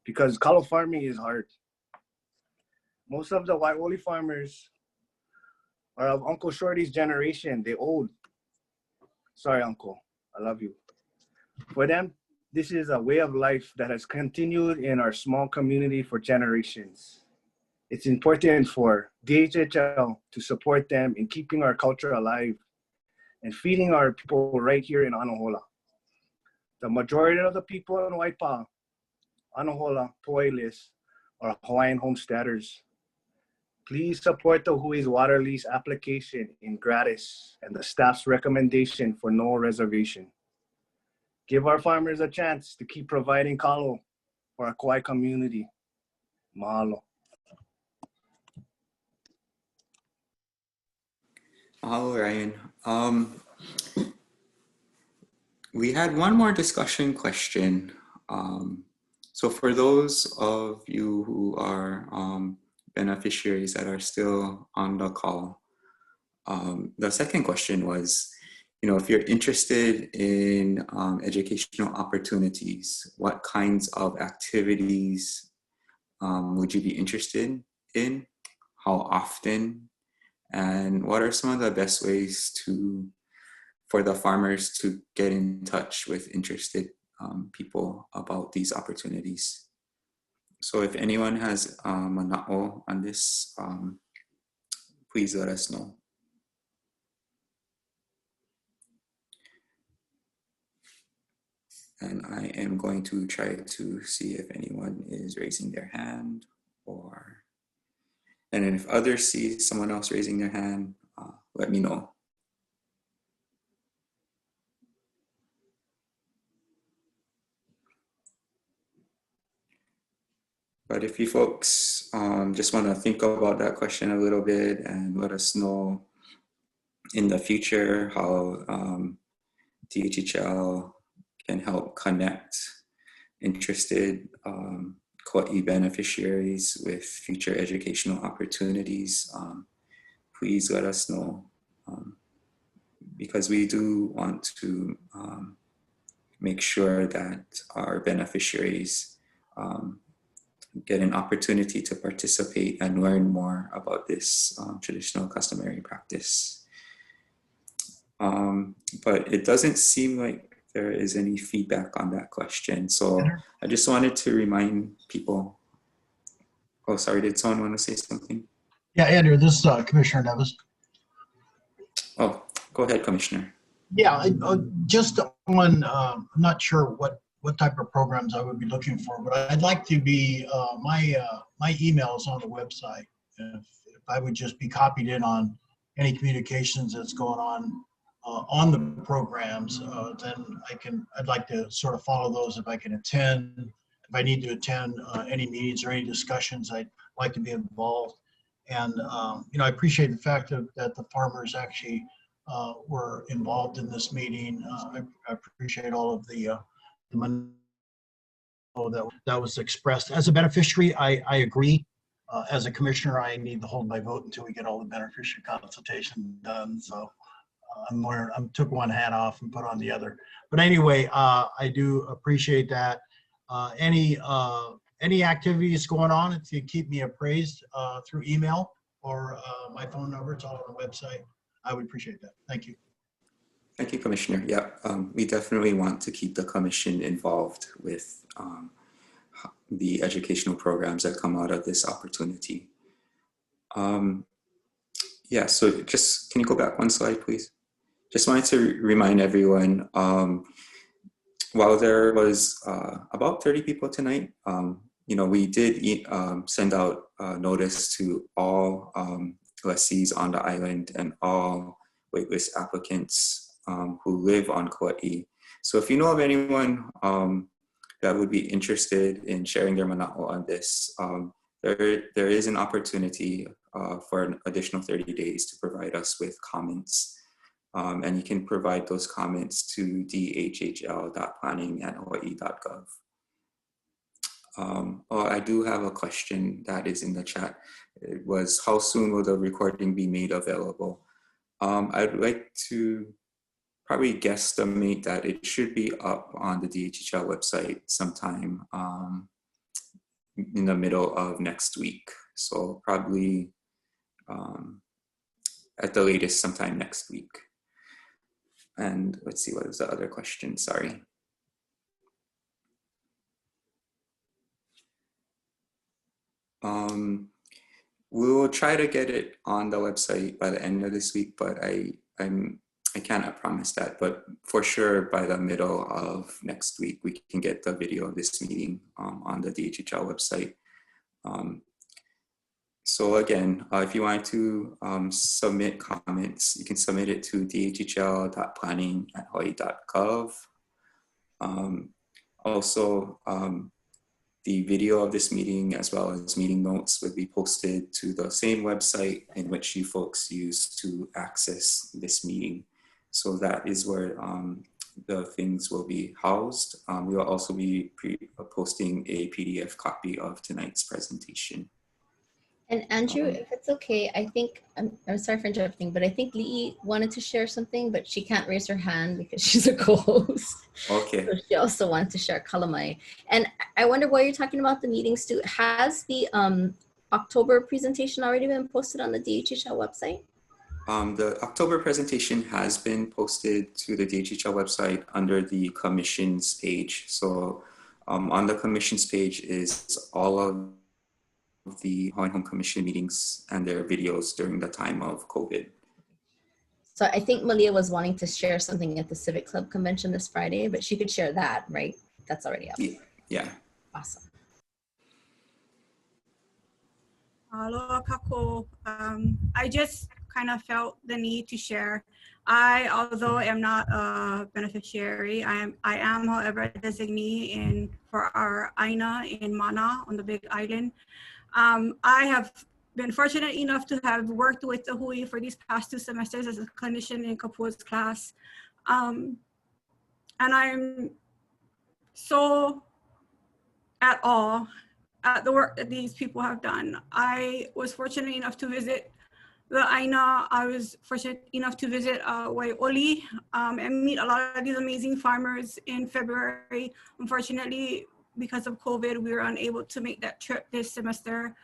because kalo farming is hard. Most of the Wai'oli farmers are of Uncle Shorty's generation. They old. Sorry, Uncle. I love you. For them, this is a way of life that has continued in our small community for generations. It's important for DHHL to support them in keeping our culture alive and feeding our people right here in Anahola. The majority of the people in Waipa'a, Anahola, Poilis, are Hawaiian homesteaders. Please support the hui's water lease application in gratis and the staff's recommendation for no reservation. Give our farmers a chance to keep providing kalo for our Kaua'i community. Mahalo. Mahalo, Ryan. We had one more discussion question. So for those of you who are beneficiaries that are still on the call, the second question was, if you're interested in educational opportunities, what kinds of activities would you be interested in? How often? And what are some of the best ways for the farmers to get in touch with interested people about these opportunities? So if anyone has a na'o on this, please let us know. And I am going to try to see if anyone is raising their hand and then if others see someone else raising their hand, let me know. But if you folks just want to think about that question a little bit and let us know in the future how DHHL can help connect interested Kaua'i beneficiaries with future educational opportunities, please let us know because we do want to make sure that our beneficiaries get an opportunity to participate and learn more about this traditional customary practice. But it doesn't seem like there is any feedback on that question. So I just wanted to remind people. Oh, sorry, did someone want to say something? Yeah, Andrew, this is Commissioner Nevis. Oh, go ahead, Commissioner. Yeah, just on, I'm not sure what type of programs I would be looking for, but I'd like to be, my email is on the website. If I would just be copied in on any communications that's going on the programs, then I'd like to sort of follow those if I can attend. If I need to attend any meetings or any discussions, I'd like to be involved. And, I appreciate the fact that the farmers actually were involved in this meeting. I appreciate all of the that was expressed. As a beneficiary, I agree. As a commissioner, I need to hold my vote until we get all the beneficiary consultation done. So I took one hat off and put on the other. But anyway, I do appreciate that. Any activities going on, if you keep me appraised through email or my phone number, it's all on the website. I would appreciate that. Thank you. Thank you, Commissioner. Yeah, we definitely want to keep the commission involved with the educational programs that come out of this opportunity. Yeah, so just, can you go back one slide, please? Just wanted to remind everyone, while there was about 30 people tonight, we did send out notice to all lessees on the island and all waitlist applicants who live on Kaua'i. So if you know of anyone that would be interested in sharing their mana'o on this, there is an opportunity for an additional 30 days to provide us with comments. And you can provide those comments to dhhl.planning@hawaii.gov. I do have a question that is in the chat. It was, how soon will the recording be made available? I'd like to probably guesstimate that it should be up on the DHHL website sometime in the middle of next week. So probably at the latest sometime next week. And let's see, what is the other question? Sorry. We will try to get it on the website by the end of this week, but I cannot promise that. But for sure, by the middle of next week, we can get the video of this meeting on the DHHL website. So again, if you want to submit comments, you can submit it to dhhl.planning@hawaii.gov. Also, the video of this meeting as well as meeting notes will be posted to the same website in which you folks use to access this meeting. So that is where the things will be housed. We will also be posting a PDF copy of tonight's presentation. And Andrew, if it's okay, I think, I'm sorry for interrupting, but I think Lee wanted to share something, but she can't raise her hand because she's a co-host. Okay. So she also wanted to share Kalamai. And I wonder why you're talking about the meetings too. Has the October presentation already been posted on the DHHL website? The October presentation has been posted to the DHHL website under the commissions page. So on the commissions page is all of the Hawaiian Home Commission meetings and their videos during the time of COVID. So I think Malia was wanting to share something at the Civic Club convention this Friday, but she could share that, right? That's already up. Yeah. Awesome. Aloha kako. I just kind of felt the need to share. Although I am not a beneficiary, I am, however, a designee for our AINA in Mana on the Big Island. I have been fortunate enough to have worked with the Hui for these past 2 semesters as a clinician in Kapua's class. And I'm so at awe at the work that these people have done. I was fortunate enough to visit the AINA. I was fortunate enough to visit Wai'oli and meet a lot of these amazing farmers in February. Unfortunately, because of COVID, we were unable to make that trip this semester.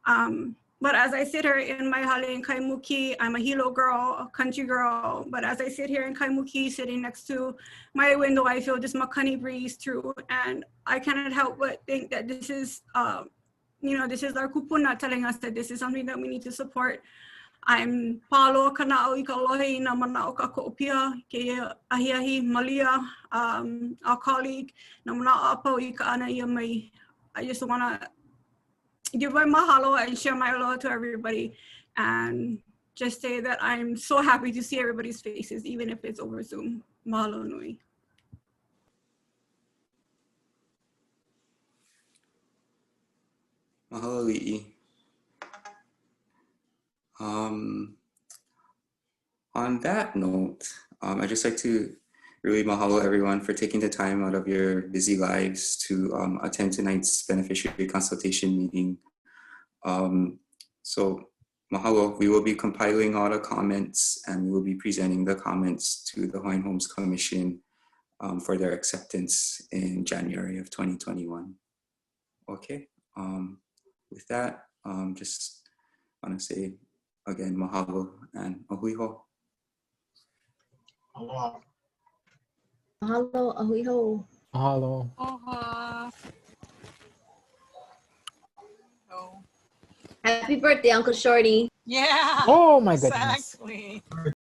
But as I sit here in my hale in Kaimuki, I'm a Hilo girl, a country girl. But as I sit here in Kaimuki, sitting next to my window, I feel this makani breeze through. And I cannot help but think that this is, this is our kupuna telling us that this is something that we need to support. I'm palo kana'o I ka alohe na mana'o ka ko'opia ke ahiahi Malia, our colleague, na mana'o apau I ka ana ia mai. I just want to give my mahalo and share my aloha to everybody and just say that I'm so happy to see everybody's faces, even if it's over Zoom. Mahalo nui. Mahalo li'i. On that note, I'd just like to really mahalo everyone for taking the time out of your busy lives to attend tonight's beneficiary consultation meeting. So mahalo, we will be compiling all the comments and we will be presenting the comments to the Hawaiian Homes Commission for their acceptance in January of 2021. Okay, with that, just want to say again, mahalo and ahuiho. Aloha. Mahalo, ahuiho. Mahalo. Aloha. Happy birthday, Uncle Shorty. Yeah. Oh my goodness. Exactly.